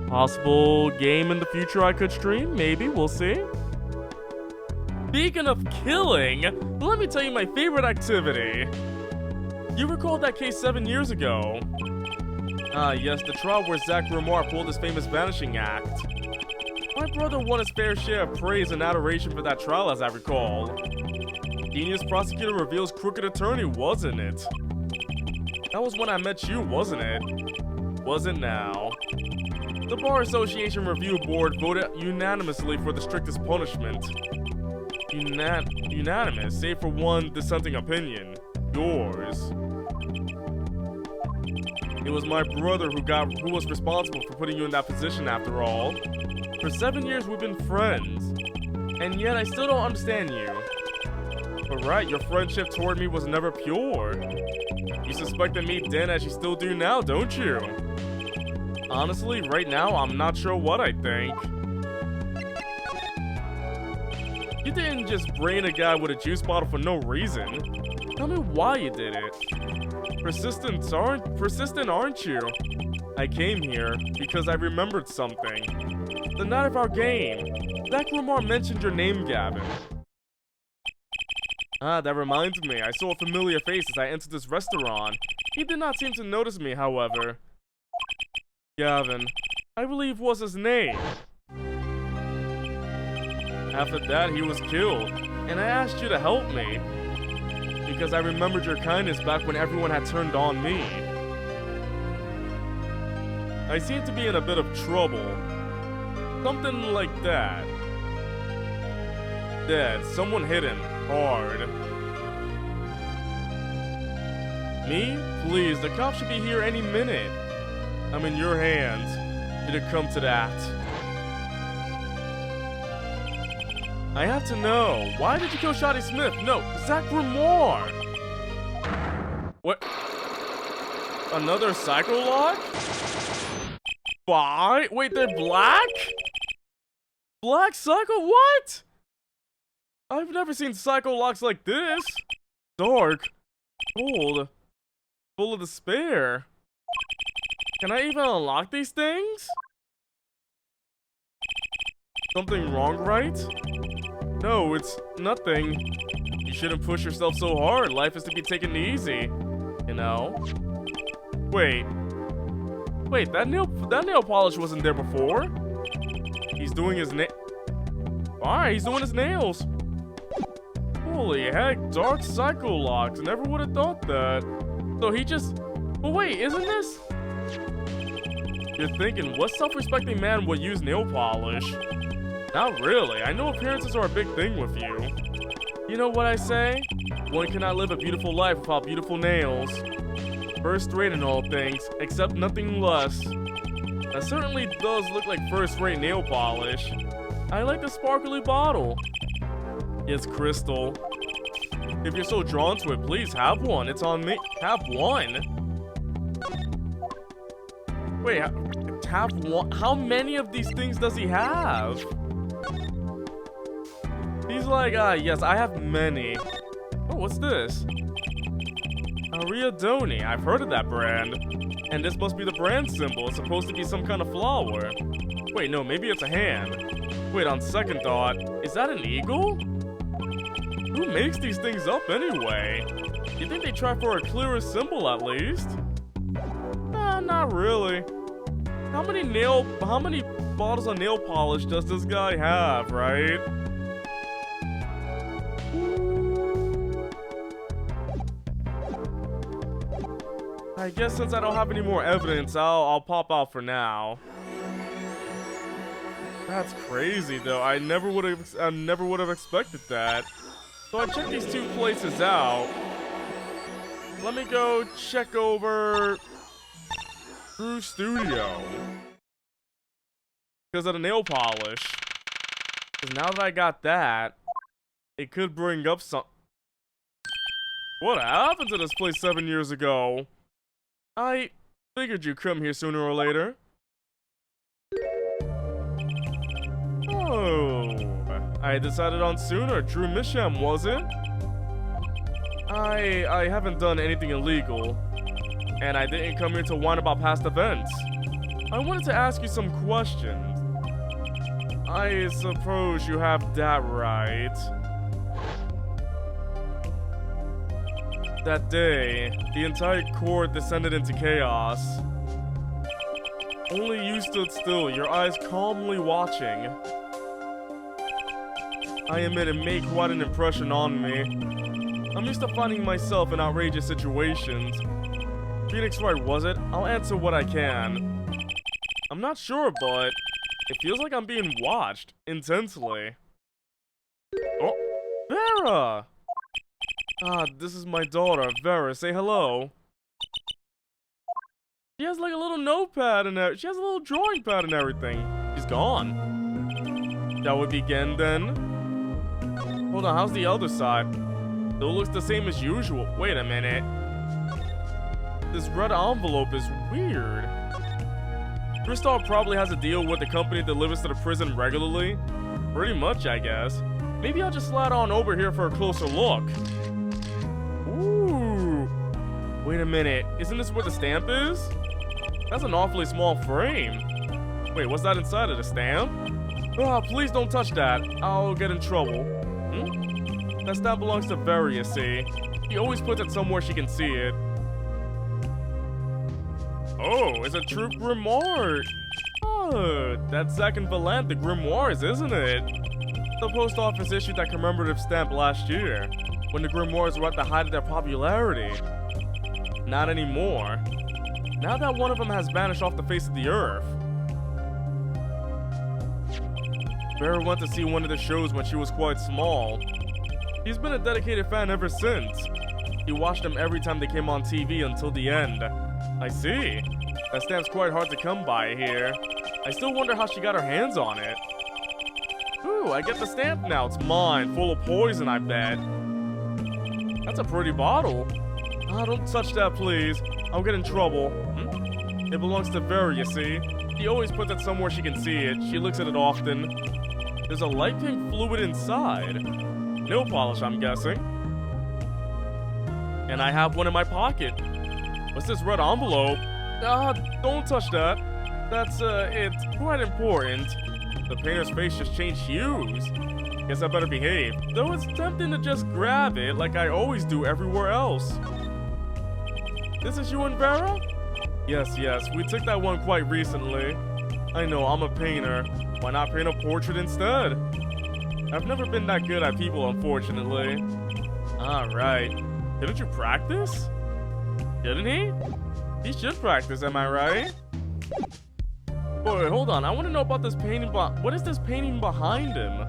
Possible game in the future I could stream? Maybe, we'll see. Speaking of killing, let me tell you my favorite activity. You recalled that case 7 years ago. Ah, yes, the trial where Zach Grimoire pulled his famous vanishing act. My brother won his fair share of praise and adoration for that trial, as I recall. Genius prosecutor reveals crooked attorney, wasn't it? That was when I met you, wasn't it? Wasn't now. The Bar Association Review Board voted unanimously for the strictest punishment. Unanimous, save for one dissenting opinion. Yours. It was my brother who was responsible for putting you in that position after all. For 7 years we've been friends, and yet I still don't understand you. But right, your friendship toward me was never pure. You suspected me then as you still do now, don't you? Honestly, right now I'm not sure what I think. You didn't just brain a guy with a juice bottle for no reason. Tell me why you did it. Persistent, aren't you? I came here because I remembered something. The night of our game, Zach Grimoire mentioned your name, Gavin. Ah, that reminds me. I saw a familiar face as I entered this restaurant. He did not seem to notice me, however. Gavin, I believe was his name. After that, he was killed, and I asked you to help me. Because I remembered your kindness back when everyone had turned on me. I seem to be in a bit of trouble. Something like that. Dead. Someone hit him. Hard. Me? Please, the cops should be here any minute. I'm in your hands. Did it come to that? I have to know. Why did you kill Shotty Smith? No, Zach Grimoire. What? Another Psycho-Lock? Why? Wait, they're black? Black Psycho? What? I've never seen Psycho-Locks like this. Dark. Cold. Full of despair. Can I even unlock these things? Something wrong, right? No, it's nothing. You shouldn't push yourself so hard. Life is to be taken easy. You know? Wait, that nail polish wasn't there before. He's doing his Alright, he's doing his nails. Holy heck, Dark Psycho-Locks. Never would have thought that. So he just... But wait, isn't this... You're thinking, what self-respecting man would use nail polish? Not really. I know appearances are a big thing with you. You know what I say? One cannot live a beautiful life without beautiful nails. First rate in all things, except nothing less. That certainly does look like first-rate nail polish. I like the sparkly bottle. It's crystal. If you're so drawn to it, please have one. It's on me. Have one? Wait, have one? How many of these things does he have? He's like, yes, I have many. Oh, what's this? Ariadone. I've heard of that brand. And this must be the brand symbol. It's supposed to be some kind of flower. Wait, no, maybe it's a hand. Wait, on second thought, is that an eagle? Who makes these things up anyway? You think they try for a clearer symbol at least? Nah, not really. How many bottles of nail polish does this guy have, right? I guess since I don't have any more evidence, I'll pop out for now. That's crazy though. I never would have expected that. So I checked these two places out. Let me go check over Drew's studio. Because of the nail polish. Because now that I got that, it could bring up some... What happened to this place 7 years ago? I figured you'd come here sooner or later. Oh, I decided on sooner. Drew Misham, was it? I haven't done anything illegal. And I didn't come here to whine about past events. I wanted to ask you some questions. I suppose you have that right. That day, the entire court descended into chaos. Only you stood still, your eyes calmly watching. I admit it made quite an impression on me. I'm used to finding myself in outrageous situations. Phoenix Wright, was it? I'll answer what I can. I'm not sure, but it feels like I'm being watched intensely. Oh, Vera! This is my daughter, Vera. Say hello. She has like a little notepad and she has a little drawing pad and everything. She's gone. Shall we begin then? Hold on, how's the other side? It looks the same as usual. Wait a minute. This red envelope is weird. Crystal probably has a deal with the company that delivers to the prison regularly. Pretty much, I guess. Maybe I'll just slide on over here for a closer look. Ooh. Wait a minute. Isn't this where the stamp is? That's an awfully small frame. Wait, what's that inside of the stamp? Ah, please don't touch that. I'll get in trouble. That stamp belongs to Vera, you see. He always puts it somewhere she can see it. Oh, it's a true grimoire. Oh, that's Zack and Valant, the grimoires, isn't it? The post office issued that commemorative stamp last year, when the grimoires were at the height of their popularity. Not anymore. Now that one of them has vanished off the face of the earth. Vera went to see one of the shows when she was quite small. She's been a dedicated fan ever since. He watched them every time they came on TV until the end. I see. That stamp's quite hard to come by here. I still wonder how she got her hands on it. Ooh, I get the stamp now. It's mine, full of poison, I bet. That's a pretty bottle. Ah, don't touch that, please. I'll get in trouble. It belongs to Vera, you see. He always puts it somewhere she can see it. She looks at it often. There's a light pink fluid inside. Nail polish, I'm guessing. And I have one in my pocket. What's this red envelope? Ah, don't touch that. That's, it's quite important. The painter's face just changed hues. Guess I better behave. Though it's tempting to just grab it like I always do everywhere else. This is you and Vera? Yes, we took that one quite recently. I know, I'm a painter. Why not paint a portrait instead? I've never been that good at people, unfortunately. Alright. Didn't you practice? Didn't he? He should practice, am I right? Wait, hold on. I want to know about this painting. What is this painting behind him?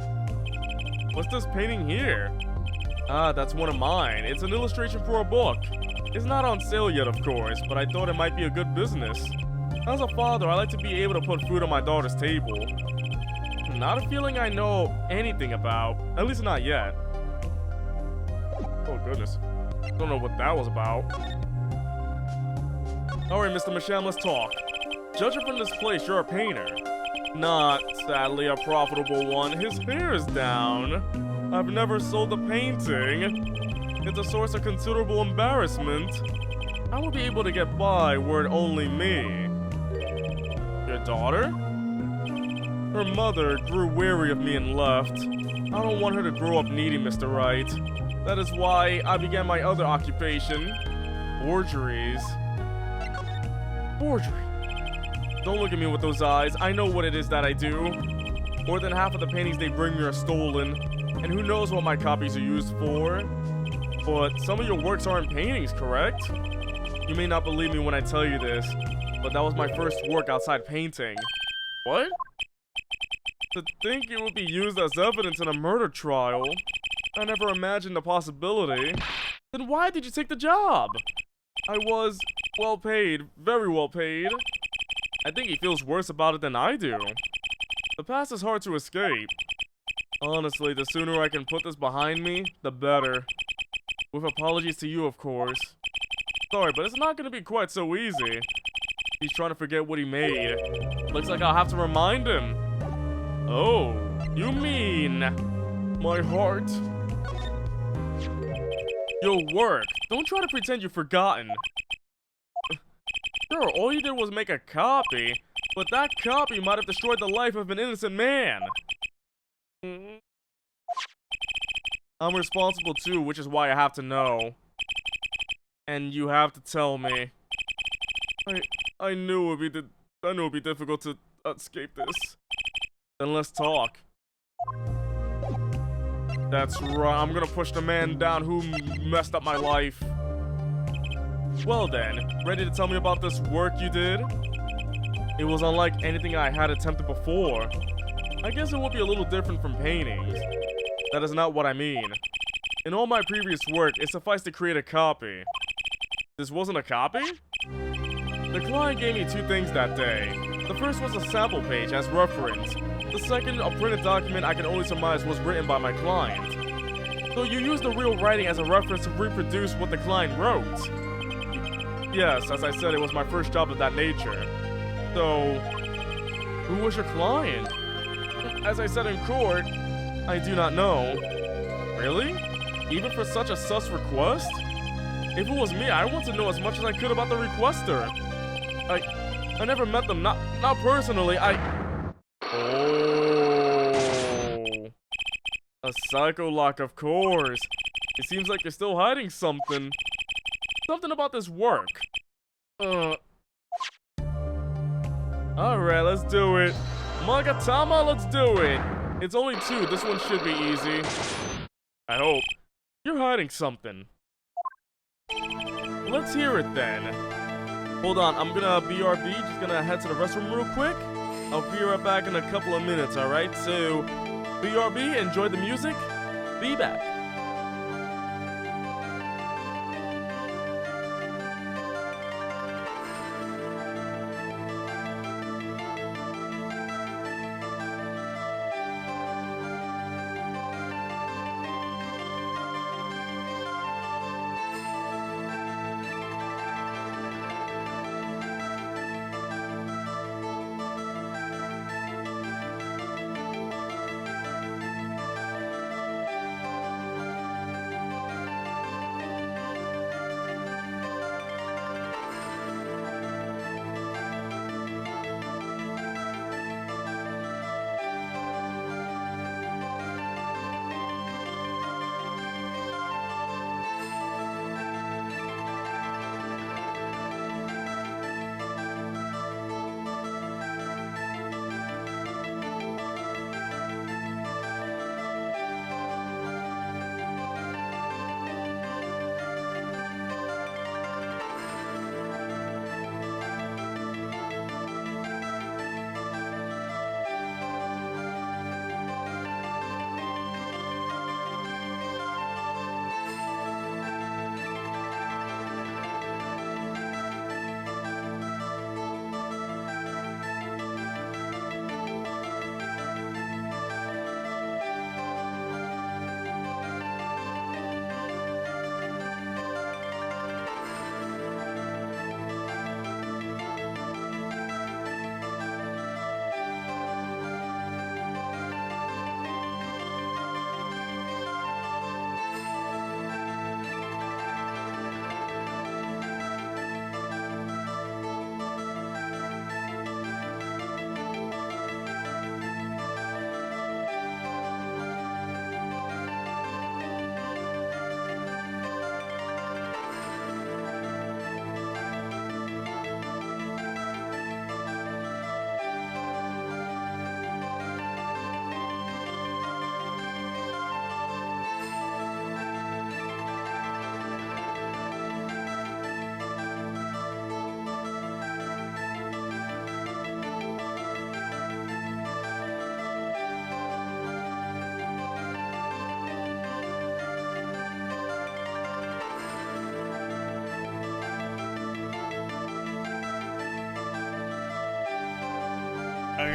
What's this painting here? Ah, that's one of mine. It's an illustration for a book. It's not on sale yet, of course, but I thought it might be a good business. As a father, I like to be able to put food on my daughter's table. Not a feeling I know anything about. At least not yet. Oh, goodness. Don't know what that was about. Alright, Mr. Masham, let's talk. Judging from this place, you're a painter. Not, sadly, a profitable one. His hair is down. I've never sold a painting. It's a source of considerable embarrassment. I will be able to get by were it only me. Your daughter? Her mother grew weary of me and left. I don't want her to grow up needy, Mr. Wright. That is why I began my other occupation. Forgeries. Forgery. Don't look at me with those eyes. I know what it is that I do. More than half of the paintings they bring me are stolen. And who knows what my copies are used for. But some of your works aren't paintings, correct? You may not believe me when I tell you this, but that was my first work outside painting. What? To think it would be used as evidence in a murder trial. I never imagined the possibility. Then why did you take the job? I was well paid, very well paid. I think he feels worse about it than I do. The past is hard to escape. Honestly, the sooner I can put this behind me, the better. With apologies to you, of course. Sorry, but it's not gonna be quite so easy. He's trying to forget what he made. Looks like I'll have to remind him. Oh, you mean my heart? Your work. Don't try to pretend you've forgotten. Sure, all you did was make a copy, but that copy might have destroyed the life of an innocent man. I'm responsible too, which is why I have to know. And you have to tell me. I knew it'd be difficult to escape this. Then let's talk. That's right, I'm gonna push the man down who messed up my life. Well then, ready to tell me about this work you did? It was unlike anything I had attempted before. I guess it would be a little different from paintings. That is not what I mean. In all my previous work, it sufficed to create a copy. This wasn't a copy? The client gave me two things that day. The first was a sample page as reference. The second, a printed document I can only surmise was written by my client. So you used the real writing as a reference to reproduce what the client wrote. Yes, as I said, it was my first job of that nature. So, who was your client? As I said in court, I do not know. Really? Even for such a sus request? If it was me, I want to know as much as I could about the requester. I never met them, not personally, Oh. A psycho lock, of course. It seems like you're still hiding something. Something about this work. Alright, let's do it. Magatama, let's do it. It's only 2. This one should be easy. I hope. You're hiding something. Let's hear it then. Hold on, I'm gonna BRB. Just gonna head to the restroom real quick. I'll be right back in a couple of minutes, alright? So, BRB, enjoy the music. Be back.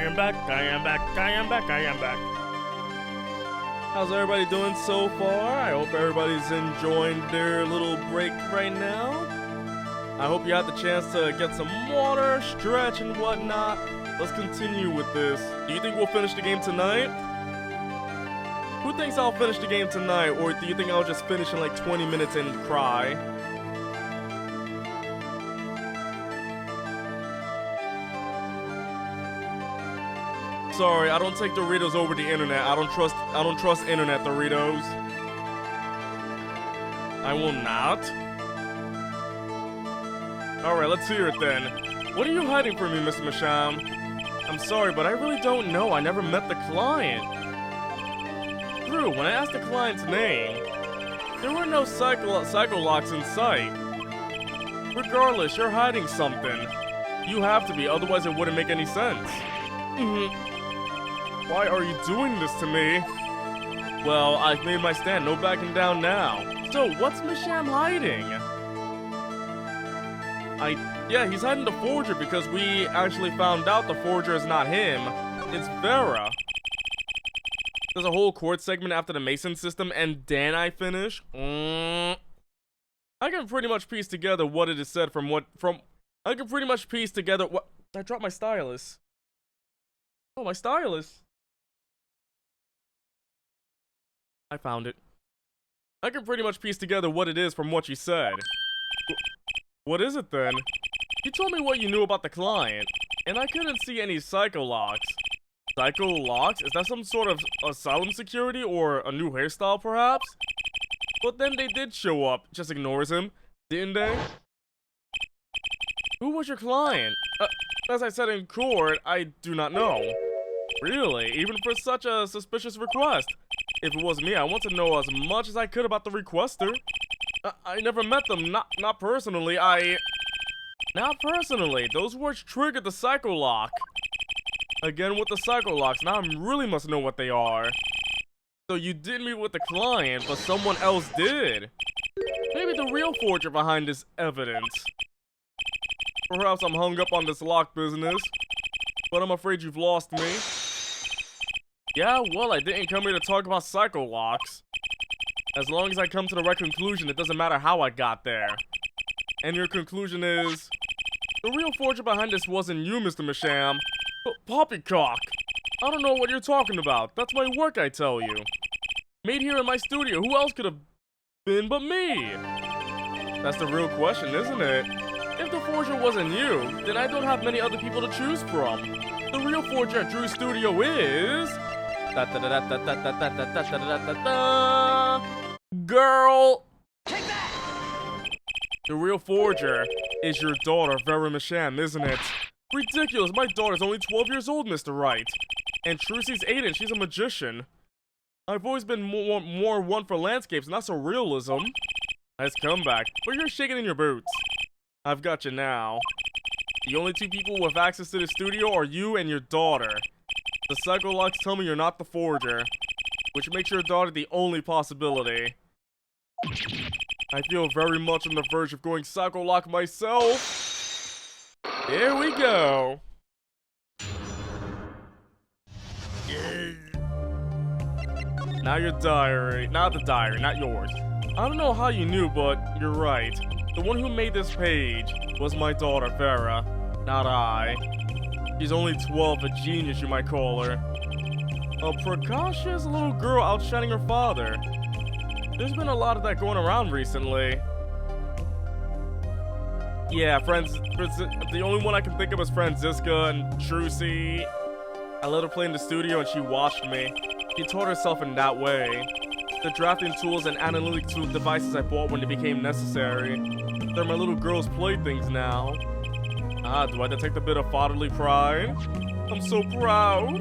am back, I am back, I am back, I am back. How's everybody doing so far? I hope everybody's enjoying their little break right now. I hope you had the chance to get some water, stretch, and whatnot. Let's continue with this. Do you think we'll finish the game tonight? Who thinks I'll finish the game tonight, or do you think I'll just finish in like 20 minutes and cry? Sorry, I don't take Doritos over the internet. I don't trust internet Doritos. I will not. Alright, let's hear it then. What are you hiding from me, Mr. Masham? I'm sorry, but I really don't know. I never met the client. True, when I asked the client's name, there were no psycho-locks in sight. Regardless, you're hiding something. You have to be, otherwise it wouldn't make any sense. Why are you doing this to me? Well, I've made my stand, no backing down now. So, what's Masham hiding? Yeah, he's hiding the forger because we actually found out the forger is not him. It's Vera. There's a whole court segment after the Mason system, and then I finish. I can pretty much piece together what it is said I can pretty much piece together what. I dropped my stylus. Oh, my stylus. I found it. I can pretty much piece together what it is from what you said. What is it then? You told me what you knew about the client, and I couldn't see any psycho-locks. Psycho-locks? Is that some sort of asylum security or a new hairstyle, perhaps? But then they did show up. Just ignores him, didn't they? Who was your client? As I said in court, I do not know. Really? Even for such a suspicious request? If it was me, I want to know as much as I could about the requester. I never met them, not personally, Not personally, those words triggered the psycho-lock. Again with the psycho-locks, now I really must know what they are. So you did meet with the client, but someone else did. Maybe the real forger behind this evidence. Perhaps I'm hung up on this lock business, but I'm afraid you've lost me. Yeah, well, I didn't come here to talk about psycho-locks. As long as I come to the right conclusion, it doesn't matter how I got there. And your conclusion is... The real forger behind this wasn't you, Mr. Masham. But Poppycock! I don't know what you're talking about. That's my work, I tell you. Made here in my studio, who else could have been but me? That's the real question, isn't it? If the forger wasn't you, then I don't have many other people to choose from. The real forger at Drew's studio is... Girl! Take that! The real forger is your daughter, Vera Masham, isn't it? Ridiculous, my daughter's only 12 years old, Mr. Wright. And Trucy's 8 and she's a magician. I've always been more one for landscapes, not so realism. Nice comeback, but you're shaking in your boots. I've got you now. The only two people with access to the studio are you and your daughter. The psycho-locks tell me you're not the forger, which makes your daughter the only possibility. I feel very much on the verge of going psycho-lock myself. Here we go. Now your diary. Not the diary, not yours. I don't know how you knew, but you're right. The one who made this page was my daughter, Vera, not I. She's only 12, a genius you might call her. A precocious little girl outshining her father. There's been a lot of that going around recently. Yeah, the only one I can think of is Franziska and Trucy. I let her play in the studio and she watched me. She taught herself in that way. The drafting tools and analytic tool devices I bought when they became necessary. They're my little girl's playthings now. Do I detect a bit of fatherly pride? I'm so proud.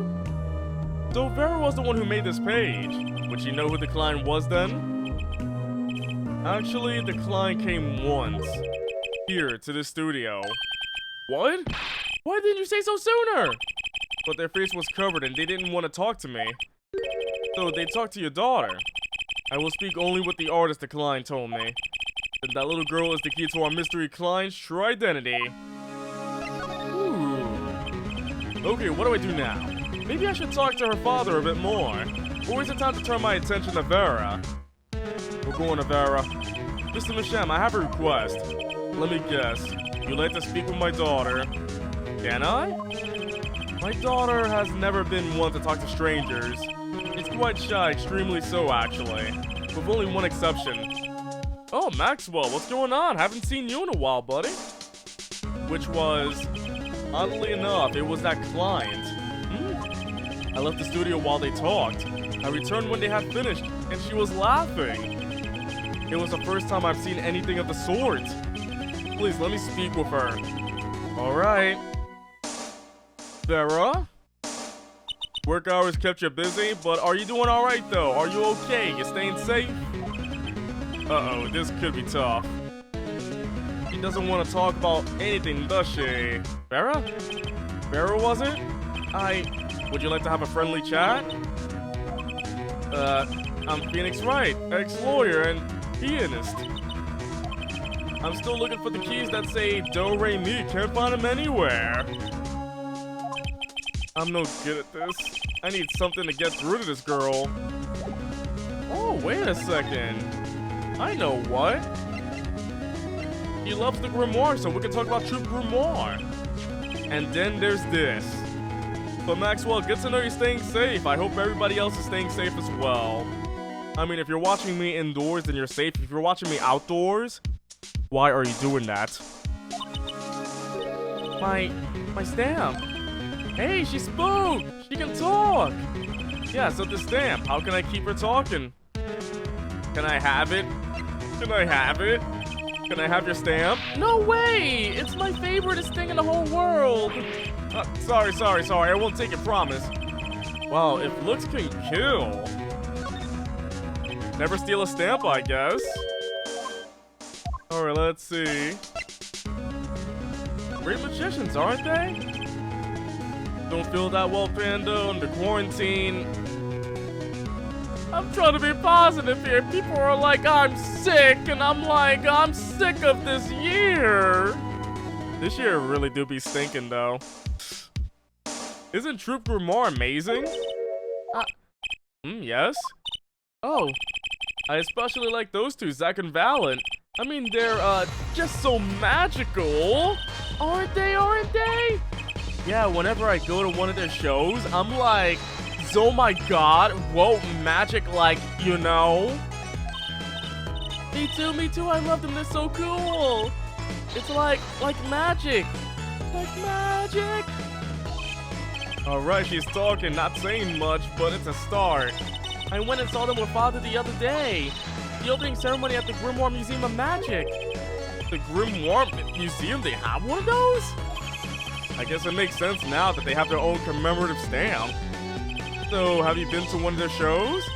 So Vera was the one who made this page. Would she know who the client was then? Actually, the client came once. Here, to the studio. What? Why didn't you say so sooner? But their face was covered and they didn't want to talk to me. So they talked to your daughter. I will speak only with the artist, the client told me. And that little girl is the key to our mystery client's true identity. Ooh. Okay, what do I do now? Maybe I should talk to her father a bit more. Or is it time to turn my attention to Vera? We're going to Vera. Mr. Mishem, I have a request. Let me guess. You'd like to speak with my daughter. Can I? My daughter has never been one to talk to strangers. She's quite shy, extremely so actually. With only one exception. Oh, Maxwell, what's going on? Haven't seen you in a while, buddy. Which was, oddly enough, it was that client. I left the studio while they talked. I returned when they had finished, and she was laughing. It was the first time I've seen anything of the sort. Please, let me speak with her. Alright. Vera? Work hours kept you busy, but are you doing alright though? Are you okay? You staying safe? Uh-oh, this could be tough. She doesn't want to talk about anything, does she? Vera? Vera, was it? Would you like to have a friendly chat? I'm Phoenix Wright, ex-lawyer and pianist. I'm still looking for the keys that say Do, Re, Mi. Can't find them anywhere. I'm no good at this. I need something to get through to this girl. Oh, wait a second. I know what. He loves the Grimoire, so we can talk about Troop Grimoire. And then there's this. But Maxwell, good to know you're staying safe. I hope everybody else is staying safe as well. I mean, if you're watching me indoors, then you're safe. If you're watching me outdoors, why are you doing that? My stamp. Hey, she spoke! She can talk! Yeah, so the stamp, how can I keep her talking? Can I have it? Can I have it? Can I have your stamp? No way! It's my favoriteest thing in the whole world! Sorry, I won't take it, promise. Wow, if looks can kill. Never steal a stamp, I guess. Alright, let's see. Great magicians, aren't they? Don't feel that well, Panda, under quarantine. I'm trying to be positive here. People are like, I'm sick, and I'm like, I'm sick of this year. This year really do be stinking, though. Isn't Troop Grimoire amazing? Yes? Oh, I especially like those two, Zack and Valent. I mean, they're, just so magical. Aren't they? Yeah, whenever I go to one of their shows, I'm like, oh my god, whoa, magic, like, you know? Me too, I love them, they're so cool. It's like magic. Like magic. Alright, she's talking, not saying much, but it's a start. I went and saw them with Father the other day. The opening ceremony at the Grimoire Museum of Magic. The Grimoire Museum, they have one of those? I guess it makes sense now that they have their own commemorative stamp. So, have you been to one of their shows?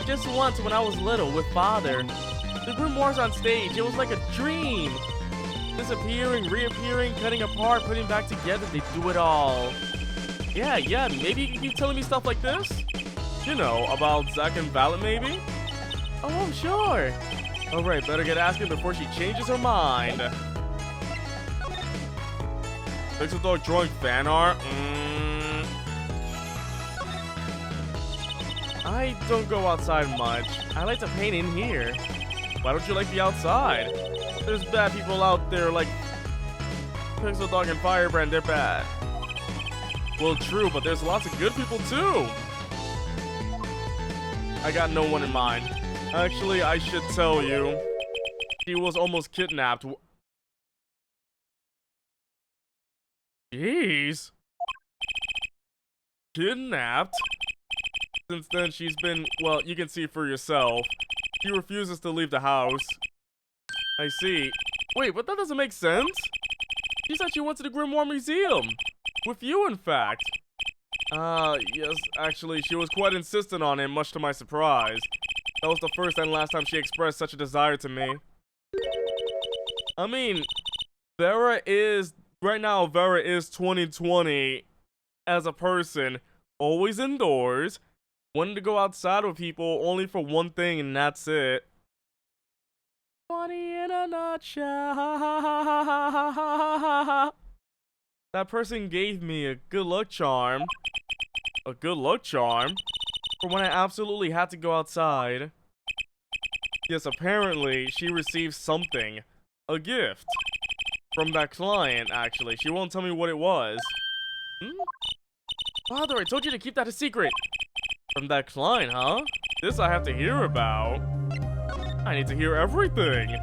Just once when I was little with Father. The Grimoires on stage, it was like a dream. Disappearing, reappearing, cutting apart, putting back together, they do it all. Yeah, maybe you can keep telling me stuff like this? You know, about Zack and Valent maybe? Oh, sure. Alright, better get asking before she changes her mind. Pixel Dog drawing fan art? I don't go outside much. I like to paint in here. Why don't you like the outside? There's bad people out there like Pixel Dog and Firebrand, they're bad. Well, true, but there's lots of good people too. I got no one in mind. Actually, I should tell you. She was almost kidnapped. Jeez. Kidnapped? Since then, she's been, well, you can see for yourself. She refuses to leave the house. I see. Wait, but that doesn't make sense. She said she went to the Grimoire Museum. With you, in fact. Yes, actually, she was quite insistent on it, much to my surprise. That was the first and last time she expressed such a desire to me. I mean, Vera is 2020 as a person, always indoors, wanting to go outside with people only for one thing, and that's it. Funny in a nutshell. that person gave me a good luck charm. A good luck charm? For when I absolutely had to go outside. Yes, apparently she received something. A gift. From that client, actually. She won't tell me what it was. Father, I told you to keep that a secret. From that client, huh? This I have to hear about. I need to hear everything.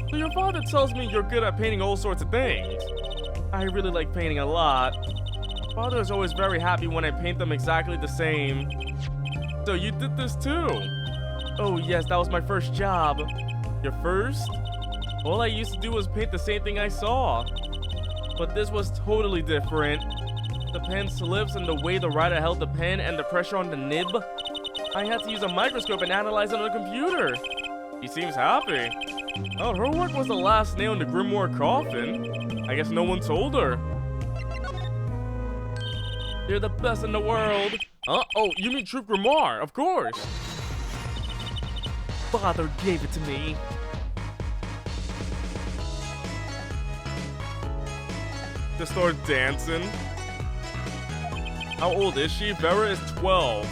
So your father tells me you're good at painting all sorts of things. I really like painting a lot. Father is always very happy when I paint them exactly the same. So you did this too? Oh yes, that was my first job. Your first? All I used to do was paint the same thing I saw. But this was totally different. The pen slips and the way the writer held the pen and the pressure on the nib. I had to use a microscope and analyze it on the computer. He seems happy. Oh, her work was the last nail in the Grimoire coffin. I guess no one told her. You're the best in the world. Huh? Oh, you mean Troupe Grimoire, of course. Father gave it to me. To start dancing. How old is she? Vera is 12.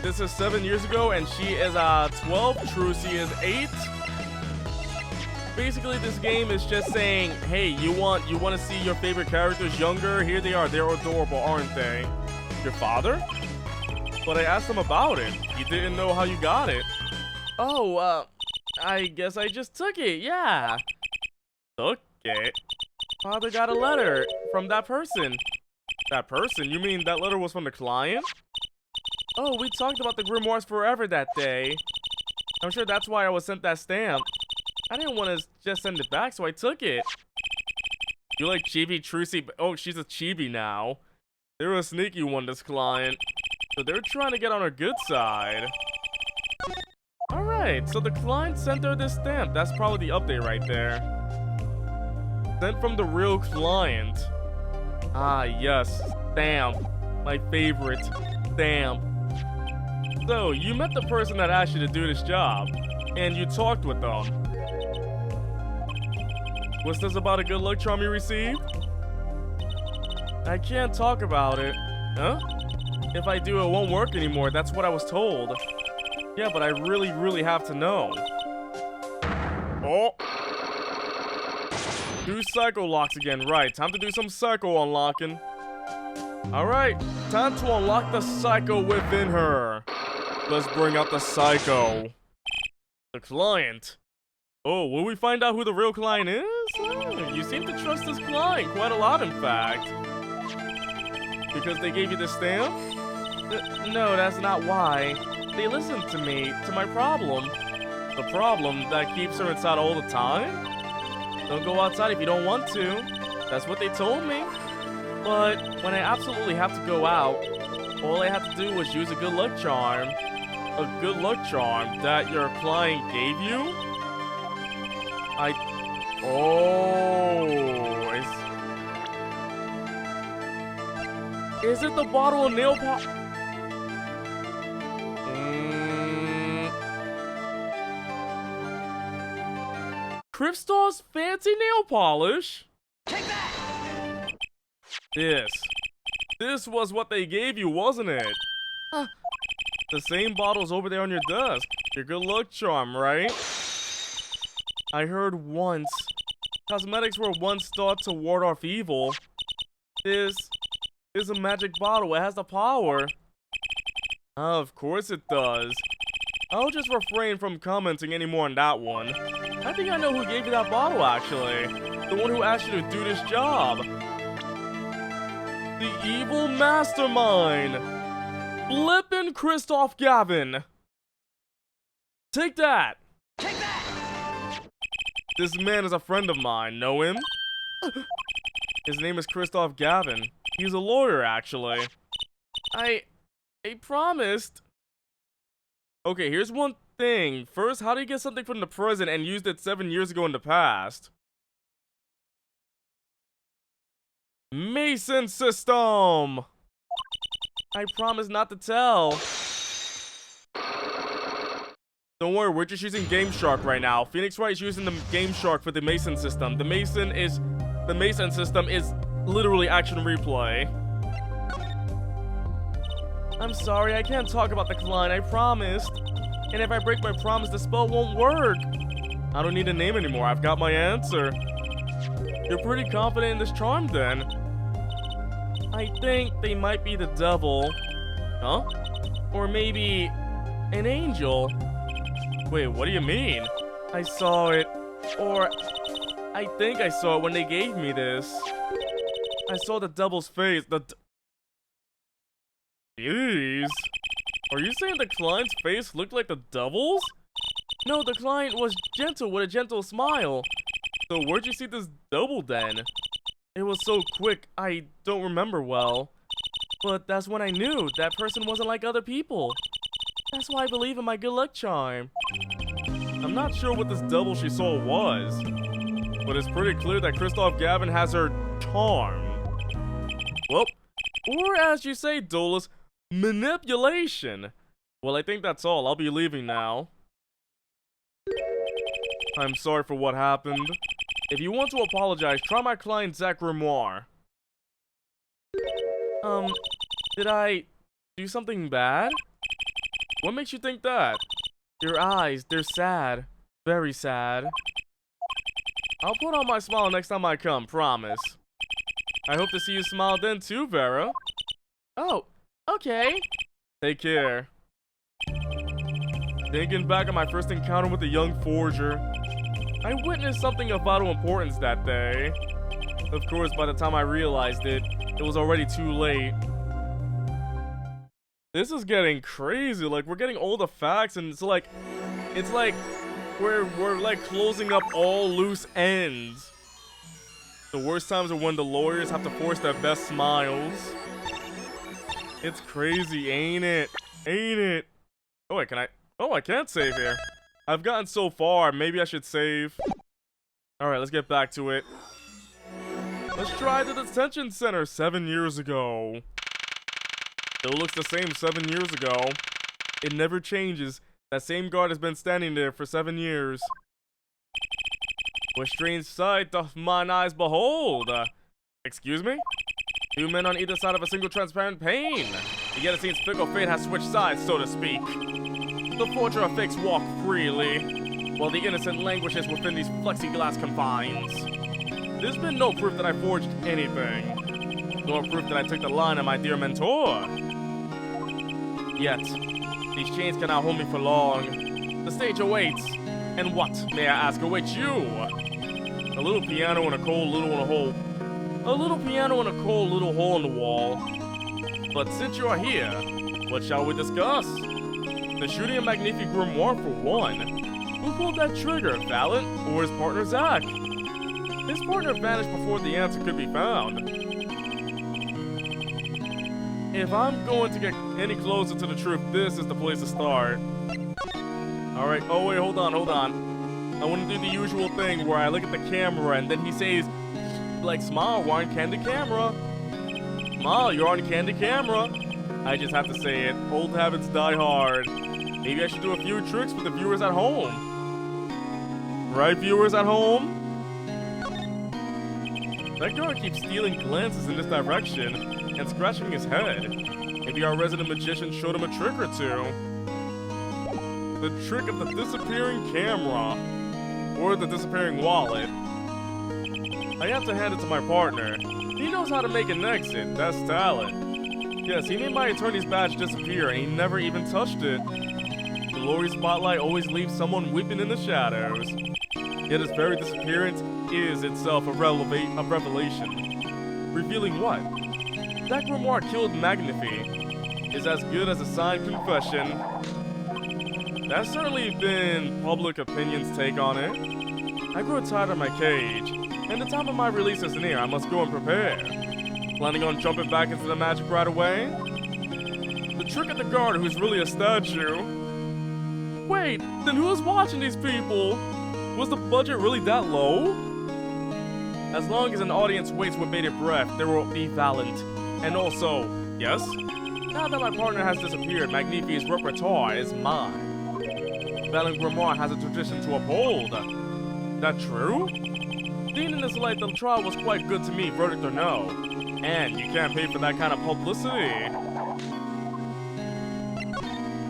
This is 7 years ago, and she is 12. Trucy is 8. Basically, this game is just saying, hey, you want to see your favorite characters younger? Here they are. They're adorable, aren't they? Your father? But I asked him about it. He didn't know how you got it. Oh, I guess I just took it, yeah. Took it? Father got a letter from that person. That person? You mean that letter was from the client? Oh, we talked about the Grimoires forever that day. I'm sure that's why I was sent that stamp. I didn't want to just send it back, so I took it. You like Chibi Trucy? Oh, she's a Chibi now. They're a sneaky one, this client. So they're trying to get on her good side. Alright, so the client sent her this stamp. That's probably the update right there. Sent from the real client. Ah, yes. Stamp. My favorite. Stamp. So, you met the person that asked you to do this job. And you talked with them. What's this about a good luck charm you received? I can't talk about it. Huh? If I do, it won't work anymore. That's what I was told. Yeah, but I really have to know. Oh! 2 psycho locks again. Right, time to do some psycho unlocking. Alright, time to unlock the psycho within her. Let's bring out the psycho. The client. Oh, will we find out who the real client is? Oh, you seem to trust this client quite a lot, in fact. Because they gave you the stamp? No, that's not why. They listened to me, to my problem. The problem that keeps her inside all the time? Don't go outside if you don't want to. That's what they told me. But when I absolutely have to go out, all I had to do was use a good luck charm. A good luck charm that your client gave you? Is it the bottle of nail polish? Crystal's fancy nail polish? Take that! This was what they gave you, wasn't it? The same bottle's over there on your desk. Your good luck charm, right? I heard once. Cosmetics were once thought to ward off evil. This is a magic bottle. It has the power. Of course it does. I'll just refrain from commenting anymore on that one. I think I know who gave you that bottle, actually. The one who asked you to do this job. The evil mastermind. Flippin' Christoph Gavin. Take that. Take that! This man is a friend of mine. Know him? His name is Christoph Gavin. He's a lawyer, actually. I promised. Okay, here's one thing. First, how do you get something from the present and used it 7 years ago in the past? Mason system! I promise not to tell. Don't worry, we're just using Game Shark right now. Phoenix Wright is using the Game Shark for the Mason system. The Mason is The Mason system is literally action replay. I'm sorry, I can't talk about the Klein, I promised. And if I break my promise, the spell won't work. I don't need a name anymore. I've got my answer. You're pretty confident in this charm then. I think they might be the devil. Huh? Or maybe an angel. Wait, what do you mean? I saw it. Or I think I saw it when they gave me this. I saw the devil's face. Jeez. Are you saying the client's face looked like the devil's? No, the client was gentle with a gentle smile. So where'd you see this devil then? It was so quick, I don't remember well. But that's when I knew that person wasn't like other people. That's why I believe in my good luck charm. I'm not sure what this devil she saw was, but it's pretty clear that Kristoff Gavin has her charm. Well, or as you say, Dolus, manipulation. Well, I think that's all. I'll be leaving now. I'm sorry for what happened. If you want to apologize, try my client Zach Grimoire. Did I do something bad? What makes you think that? Your eyes, they're sad. Very sad. I'll put on my smile next time I come, promise. I hope to see you smile then too, Vera. Oh, okay. Take care. Thinking back on my first encounter with the young forger, I witnessed something of vital importance that day. Of course, by the time I realized it, it was already too late. This is getting crazy. Like, we're getting all the facts, and it's like we're like closing up all loose ends. The worst times are when the lawyers have to force their best smiles. It's crazy, ain't it? Ain't it? Oh wait, I can't save here. I've gotten so far, maybe I should save. Alright, let's get back to it. Let's try the detention center 7 years ago. Still looks the same 7 years ago. It never changes. That same guard has been standing there for 7 years. What strange sight doth mine eyes behold? Excuse me? Two men on either side of a single transparent pane. Yet it seems fickle fate has switched sides, so to speak. The forger of fakes walk freely, while the innocent languishes within these plexiglass confines. There's been no proof that I forged anything, nor proof that I took the line of my dear mentor. Yet, these chains cannot hold me for long. The stage awaits, and what, may I ask, awaits you? A little piano and a cold little hole. A little piano and a cold little hole in the wall. But since you are here, what shall we discuss? The shooting of Magnifique Grimoire for one. Who pulled that trigger, Valiant or his partner Zach? His partner vanished before the answer could be found. If I'm going to get any closer to the truth, this is the place to start. Alright, oh wait, hold on. I want to do the usual thing where I look at the camera and then he says, like, smile, we're on candid camera. Smile, you're on candid camera. I just have to say it. Old habits die hard. Maybe I should do a few tricks for the viewers at home. Right, viewers at home? That guard keeps stealing glances in this direction and scratching his head. Maybe our resident magician showed him a trick or two. The trick of the disappearing camera. Or the disappearing wallet. I have to hand it to my partner. He knows how to make an exit. That's talent. Yes, he made my attorney's badge disappear and he never even touched it. The glory spotlight always leaves someone weeping in the shadows. Yet his very disappearance is itself a revelation. Revealing what? That Grimoire killed Magnifique is as good as a signed confession. That's certainly been public opinion's take on it. I grow tired of my cage, and the time of my release is near. I must go and prepare. Planning on jumping back into the magic right away? The trick of the guard who's really a statue. Wait, then who was watching these people? Was the budget really that low? As long as an audience waits with bated breath, there will be Valiant. And also, yes? Now that my partner has disappeared, Magnifique's repertoire is mine. Valiant Grimoire has a tradition to uphold. That true? Dean in his life, the trial was quite good to me, verdict or no. And you can't pay for that kind of publicity.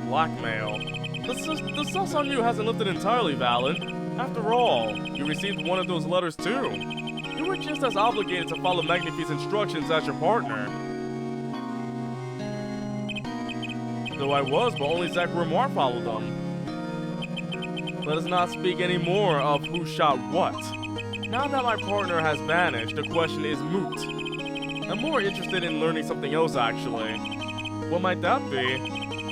Blackmail. The sus on you hasn't lifted entirely, Valen. After all, you received one of those letters too. You were just as obligated to follow Magnifie's instructions as your partner. Though I was, but only Zach Grimoire followed them. Let us not speak any more of who shot what. Now that my partner has vanished, the question is moot. I'm more interested in learning something else, actually. What might that be?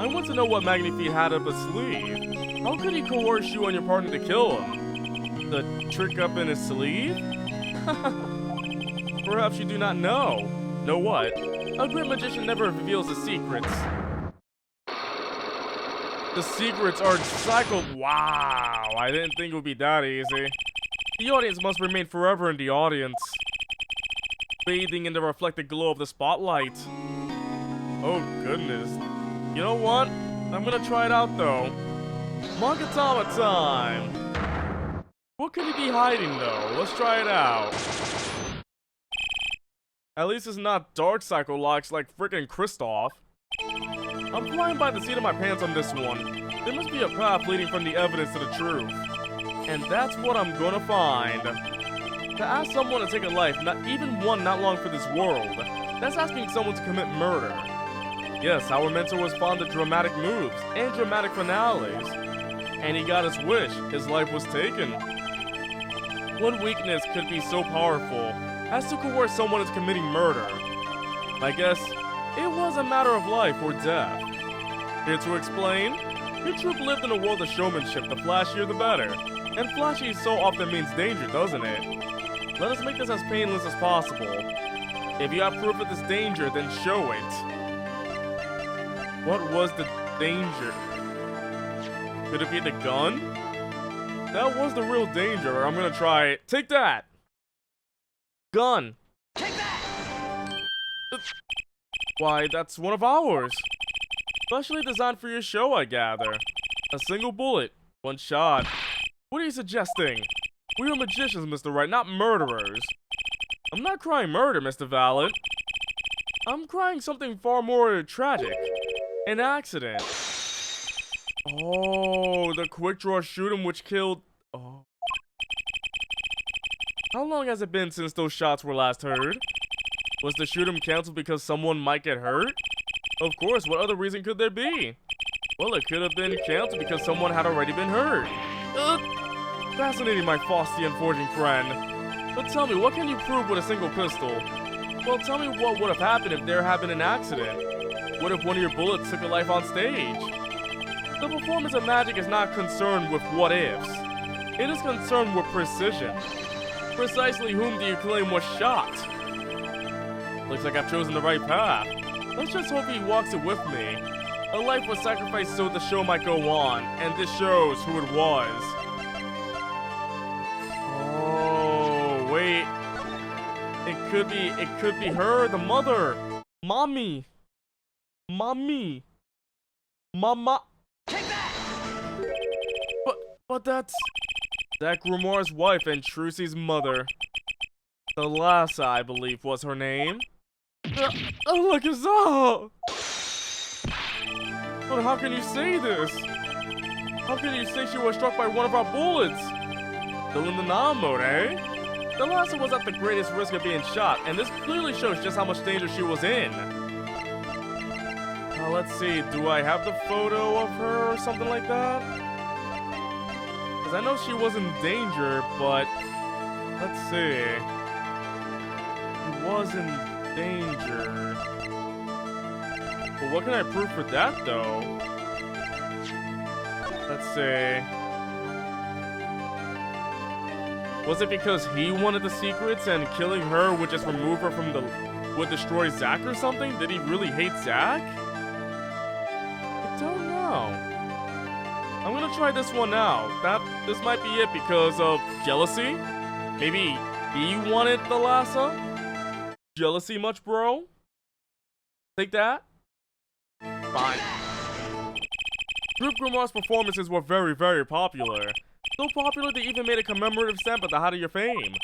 I want to know what Magnifie had up his sleeve. How could he coerce you and your partner to kill him? The trick up in his sleeve? Perhaps you do not know. Know what? A great magician never reveals his secrets. The secrets are psycho. Wow, I didn't think it would be that easy. The audience must remain forever in the audience, bathing in the reflected glow of the spotlight. Oh goodness. You know what? I'm gonna try it out though. Mangatama time! What could he be hiding though? Let's try it out. At least it's not dark psycho-locks like frickin' Kristoff. I'm flying by the seat of my pants on this one. There must be a path leading from the evidence to the truth. And that's what I'm gonna find. To ask someone to take a life, not even one not long for this world, that's asking someone to commit murder. Yes, our mentor was fond of dramatic moves and dramatic finales. And he got his wish, his life was taken. What weakness could be so powerful as to coerce someone into committing murder? I guess it was a matter of life or death. Here to explain, your troupe lived in a world of showmanship, the flashier the better. And flashy so often means danger, doesn't it? Let us make this as painless as possible. If you have proof of this danger, then show it. What was the danger? Could it be the gun? That was the real danger. I'm gonna try it. Take that! Gun. Take that! Why, that's one of ours. Specially designed for your show, I gather. A single bullet, one shot. What are you suggesting? We are magicians, Mr. Wright, not murderers. I'm not crying murder, Mr. Valen. I'm crying something far more tragic. An accident. Oh, the quick draw shooting which killed... Oh. How long has it been since those shots were last heard? Was the shooting canceled because someone might get hurt? Of course, what other reason could there be? Well, it could have been canceled because someone had already been hurt. Fascinating, my Faustian forging friend. But tell me, what can you prove with a single pistol? Well, tell me what would have happened if there had been an accident. What if one of your bullets took a life on stage? The performance of magic is not concerned with what ifs. It is concerned with precision. Precisely whom do you claim was shot? Looks like I've chosen the right path. Let's just hope he walks it with me. A life was sacrificed so the show might go on, and this shows who it was. Oh, wait. It could be her, the mother. Mommy. Mommy. Mama. Take that! But that's... Zach Grimoire's wife and Trucy's mother. Thalassa, I believe, was her name. Look us up! But how can you say this? How can you say she was struck by one of our bullets? Still in the nom mode, eh? Thalassa was at the greatest risk of being shot, and this clearly shows just how much danger she was in. Let's see, do I have the photo of her or something like that? Because I know she was in danger, but... Let's see. She was in danger. But what can I prove for that, though? Let's see. Was it because he wanted the secrets and killing her would just remove her from the... would destroy Zach or something? Did he really hate Zach? I don't know. I'm gonna try this one out. This might be it because of jealousy? Maybe he wanted Thalassa? Jealousy much, bro? Take that? Fine. Group Grimoire's performances were very, very popular. So popular they even made a commemorative stamp at the height of your fame.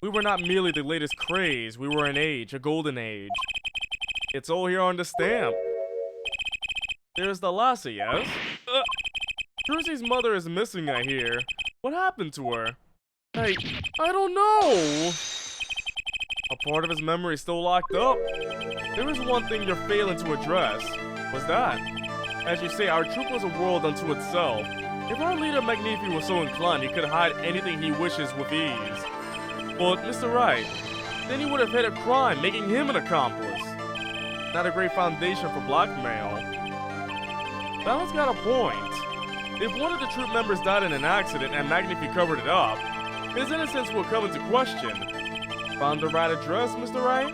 We were not merely the latest craze, we were an age, a golden age. It's all here on the stamp. There's the Lhasa, yes? Trucy's mother is missing, I hear. What happened to her? I don't know! A part of his memory is still locked up. There is one thing you're failing to address. What's that? As you say, our troop was a world unto itself. If our leader Magnifi was so inclined, he could hide anything he wishes with ease. But, Mr. Wright, then he would have hit a crime, making him an accomplice. Not a great foundation for blackmail. Balance got a point. If one of the troop members died in an accident and Magnifi covered it up, his innocence will come into question. Found the right address, Mr. Wright?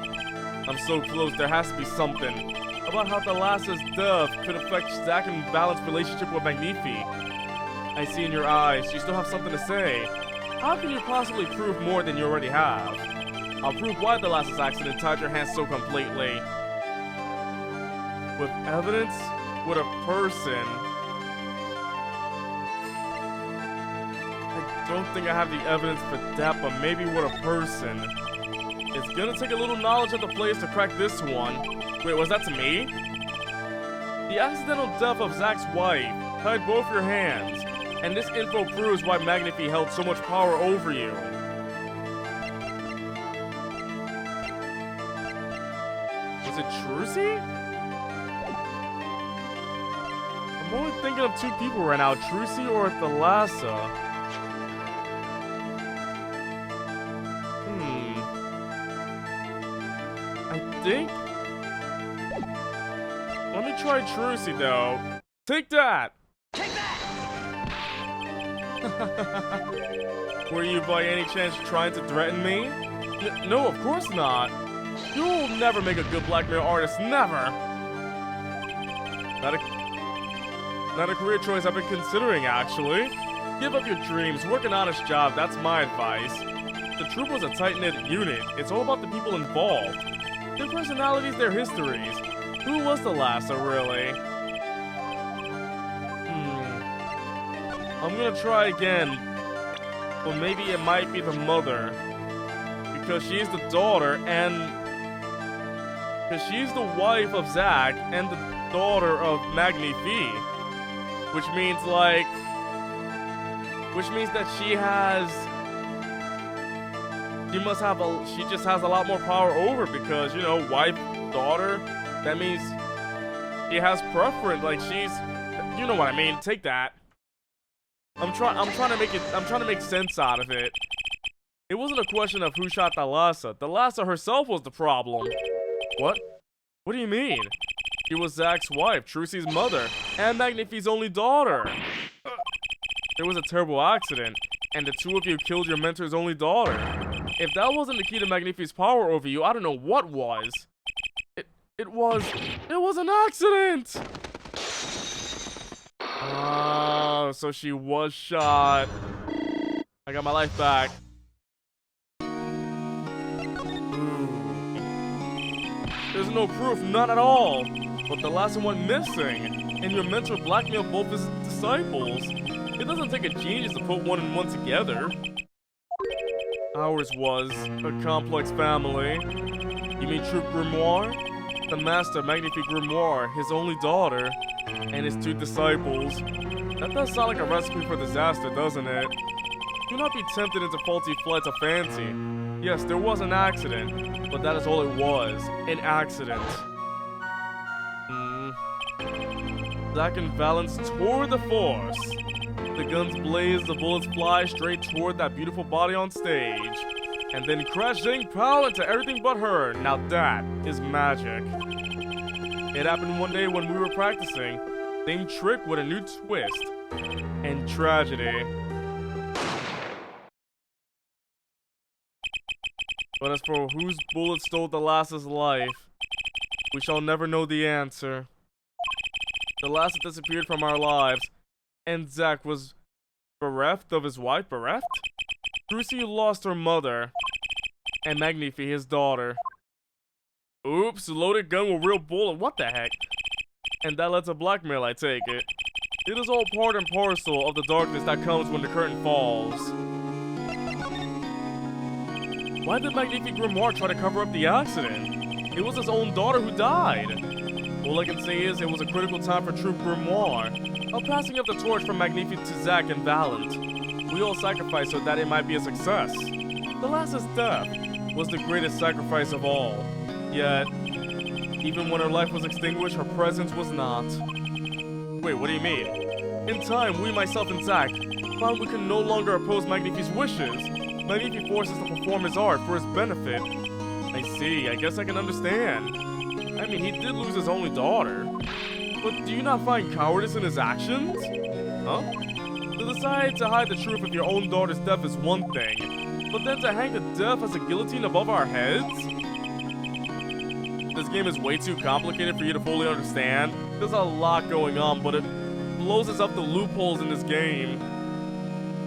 I'm so close, there has to be something about how the Lhasa's death could affect Zack and Valent's relationship with Magnifi. I see in your eyes, you still have something to say. How can you possibly prove more than you already have? I'll prove why the Lhasa's accident tied your hands so completely. With evidence? With a person? I don't think I have the evidence for that, but maybe with a person. It's gonna take a little knowledge of the place to crack this one. Wait, was that to me? The accidental death of Zack's wife tied both your hands, and this info proves why Magnifi held so much power over you. Was it Trucy? I'm only thinking of two people right now, Trucy or the Lhasa. I think... Let me try Trucy though. Take that! Take that! Were you by any chance trying to threaten me? No, of course not. You'll never make a good blackmail artist, never! Not a career choice I've been considering, actually. Give up your dreams, work an honest job, that's my advice. The troop was a tight-knit unit. It's all about the people involved. Their personalities, their histories. Who was the Lhasa, really? I'm gonna try again. But maybe it might be the mother. Because she's the daughter and... Because she's the wife of Zack and the daughter of Magnifi. Which means, like... Which means that she has... She must have a... She just has a lot more power over because, you know, wife, daughter... That means she has preference, like she's... You know what I mean, take that. I'm trying to make sense out of it. It wasn't a question of who shot the Lhasa. The Lhasa herself was the problem. What? What do you mean? She was Zack's wife, Trucy's mother, and Magnifi's only daughter. There was a terrible accident, and the two of you killed your mentor's only daughter. If that wasn't the key to Magnifi's power over you, I don't know what was. It was an accident! Oh, so she was shot. I got my life back. Ooh. There's no proof, none at all. But the last one went missing, and your mentor blackmailed both his disciples. It doesn't take a genius to put one and one together. Ours was a complex family. You mean Troop Grimoire? The master, Magnifi Grimoire, his only daughter, and his two disciples. That does sound like a recipe for disaster, doesn't it? Do not be tempted into faulty flights of fancy. Yes, there was an accident, but that is all it was, an accident. Zack and Valence toward the force. The guns blaze, the bullets fly straight toward that beautiful body on stage. And then crashing pow into everything but her. Now that is magic. It happened one day when we were practicing. Same trick with a new twist. And tragedy. But as for whose bullet stole the Lhasa's life, we shall never know the answer. The Lhasa disappeared from our lives, and Zack was bereft of his wife. Bereft? Trucy lost her mother, and Magnifi his daughter. Oops, loaded gun with real bullet, what the heck? And that led to blackmail, I take it. It is all part and parcel of the darkness that comes when the curtain falls. Why did Magnifique Grimoire try to cover up the accident? It was his own daughter who died. All I can say is it was a critical time for True Grimoire. A passing of the torch from Magnifique to Zack and Valent. We all sacrificed so that it might be a success. The last's death was the greatest sacrifice of all. Yet, even when her life was extinguished, her presence was not. Wait, what do you mean? In time, we, myself and Zack, found we could no longer oppose Magnifique's wishes. Magnifique forced us to perform his art for his benefit. I see, I guess I can understand. I mean, he did lose his only daughter. But do you not find cowardice in his actions? Huh? To decide to hide the truth of your own daughter's death is one thing, but then to hang the death as a guillotine above our heads? This game is way too complicated for you to fully understand. There's a lot going on, but it blows us up the loopholes in this game.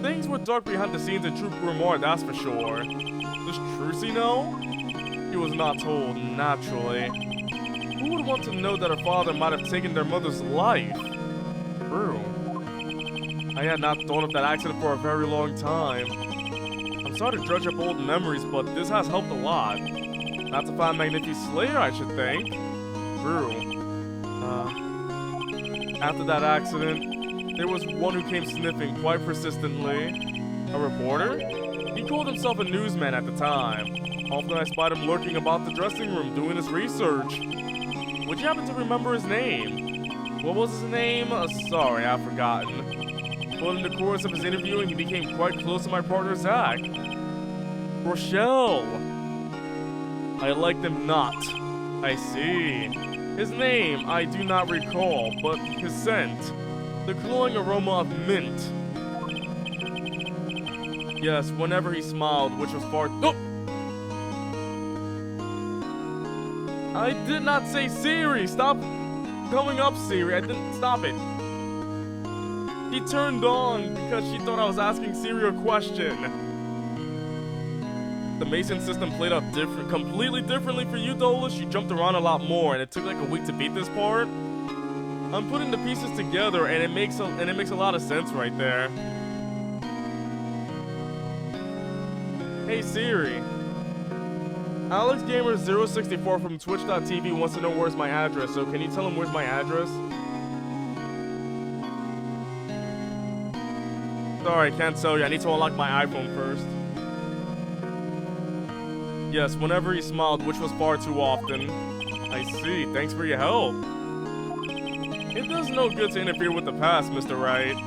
Things were dark behind the scenes in True Grimoire, that's for sure. Does Trucy know? He was not told, naturally. Who would want to know that her father might have taken their mother's life? True. I had not thought of that accident for a very long time. I'm sorry to dredge up old memories, but this has helped a lot. Not to find Magnifique's Slayer, I should think. True. After that accident, there was one who came sniffing quite persistently. A reporter? He called himself a newsman at the time. Often I spied him lurking about the dressing room doing his research. Would you happen to remember his name? What was his name? Sorry, I've forgotten. But in the course of his interviewing, he became quite close to my partner, Zack. Rochelle! I liked him not. I see. His name, I do not recall, but his scent. The cloying aroma of mint. Yes, whenever he smiled, which was far— Oh! I did not say Siri! Stop coming up, Siri. I didn't— Stop it. He turned on because she thought I was asking Siri a question. The Mason system played out completely differently for you, Dolus. You jumped around a lot more, and it took like a week to beat this part. I'm putting the pieces together, and it makes a lot of sense right there. Hey Siri. AlexGamer064 from Twitch.tv wants to know where's my address, so can you tell him where's my address? Sorry, I can't tell you. I need to unlock my iPhone first. Yes, whenever he smiled, which was far too often. I see. Thanks for your help. It does no good to interfere with the past, Mr. Wright.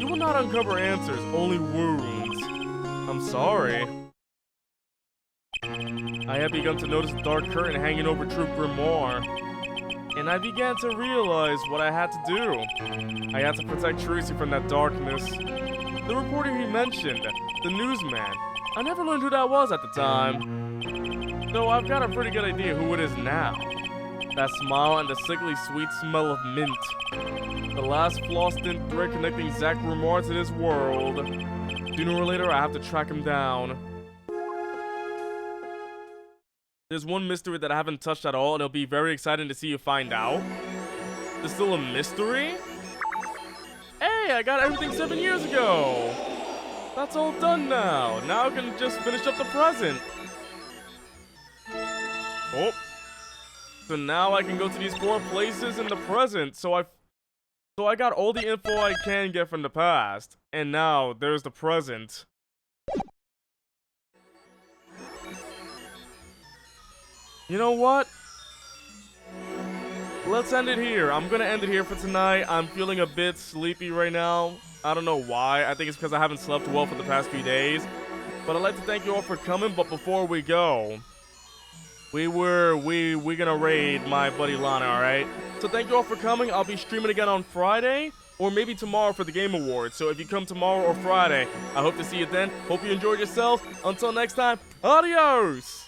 You will not uncover answers, only wounds. I'm sorry. I had begun to notice a dark curtain hanging over True Grimoire, and I began to realize what I had to do. I had to protect Trucy from that darkness. The reporter he mentioned, the newsman, I never learned who that was at the time. Though I've got a pretty good idea who it is now. That smile and the sickly sweet smell of mint. The last flaw-stint thread connecting Zack Grimoire to this world. Sooner or later, I have to track him down. There's one mystery that I haven't touched at all, and it'll be very exciting to see you find out. There's still a mystery? Hey, I got everything 7 years ago! That's all done now. Now I can just finish up the present. Oh. So now I can go to these 4 places in the present. So I got all the info I can get from the past. And now, there's the present. You know what? Let's end it here. I'm gonna end it here for tonight. I'm feeling a bit sleepy right now. I don't know why. I think it's because I haven't slept well for the past few days. But I'd like to thank you all for coming. But before we go, we're gonna raid my buddy Lana, alright? So thank you all for coming. I'll be streaming again on Friday, or maybe tomorrow for the Game Awards. So if you come tomorrow or Friday, I hope to see you then. Hope you enjoyed yourself. Until next time, adios!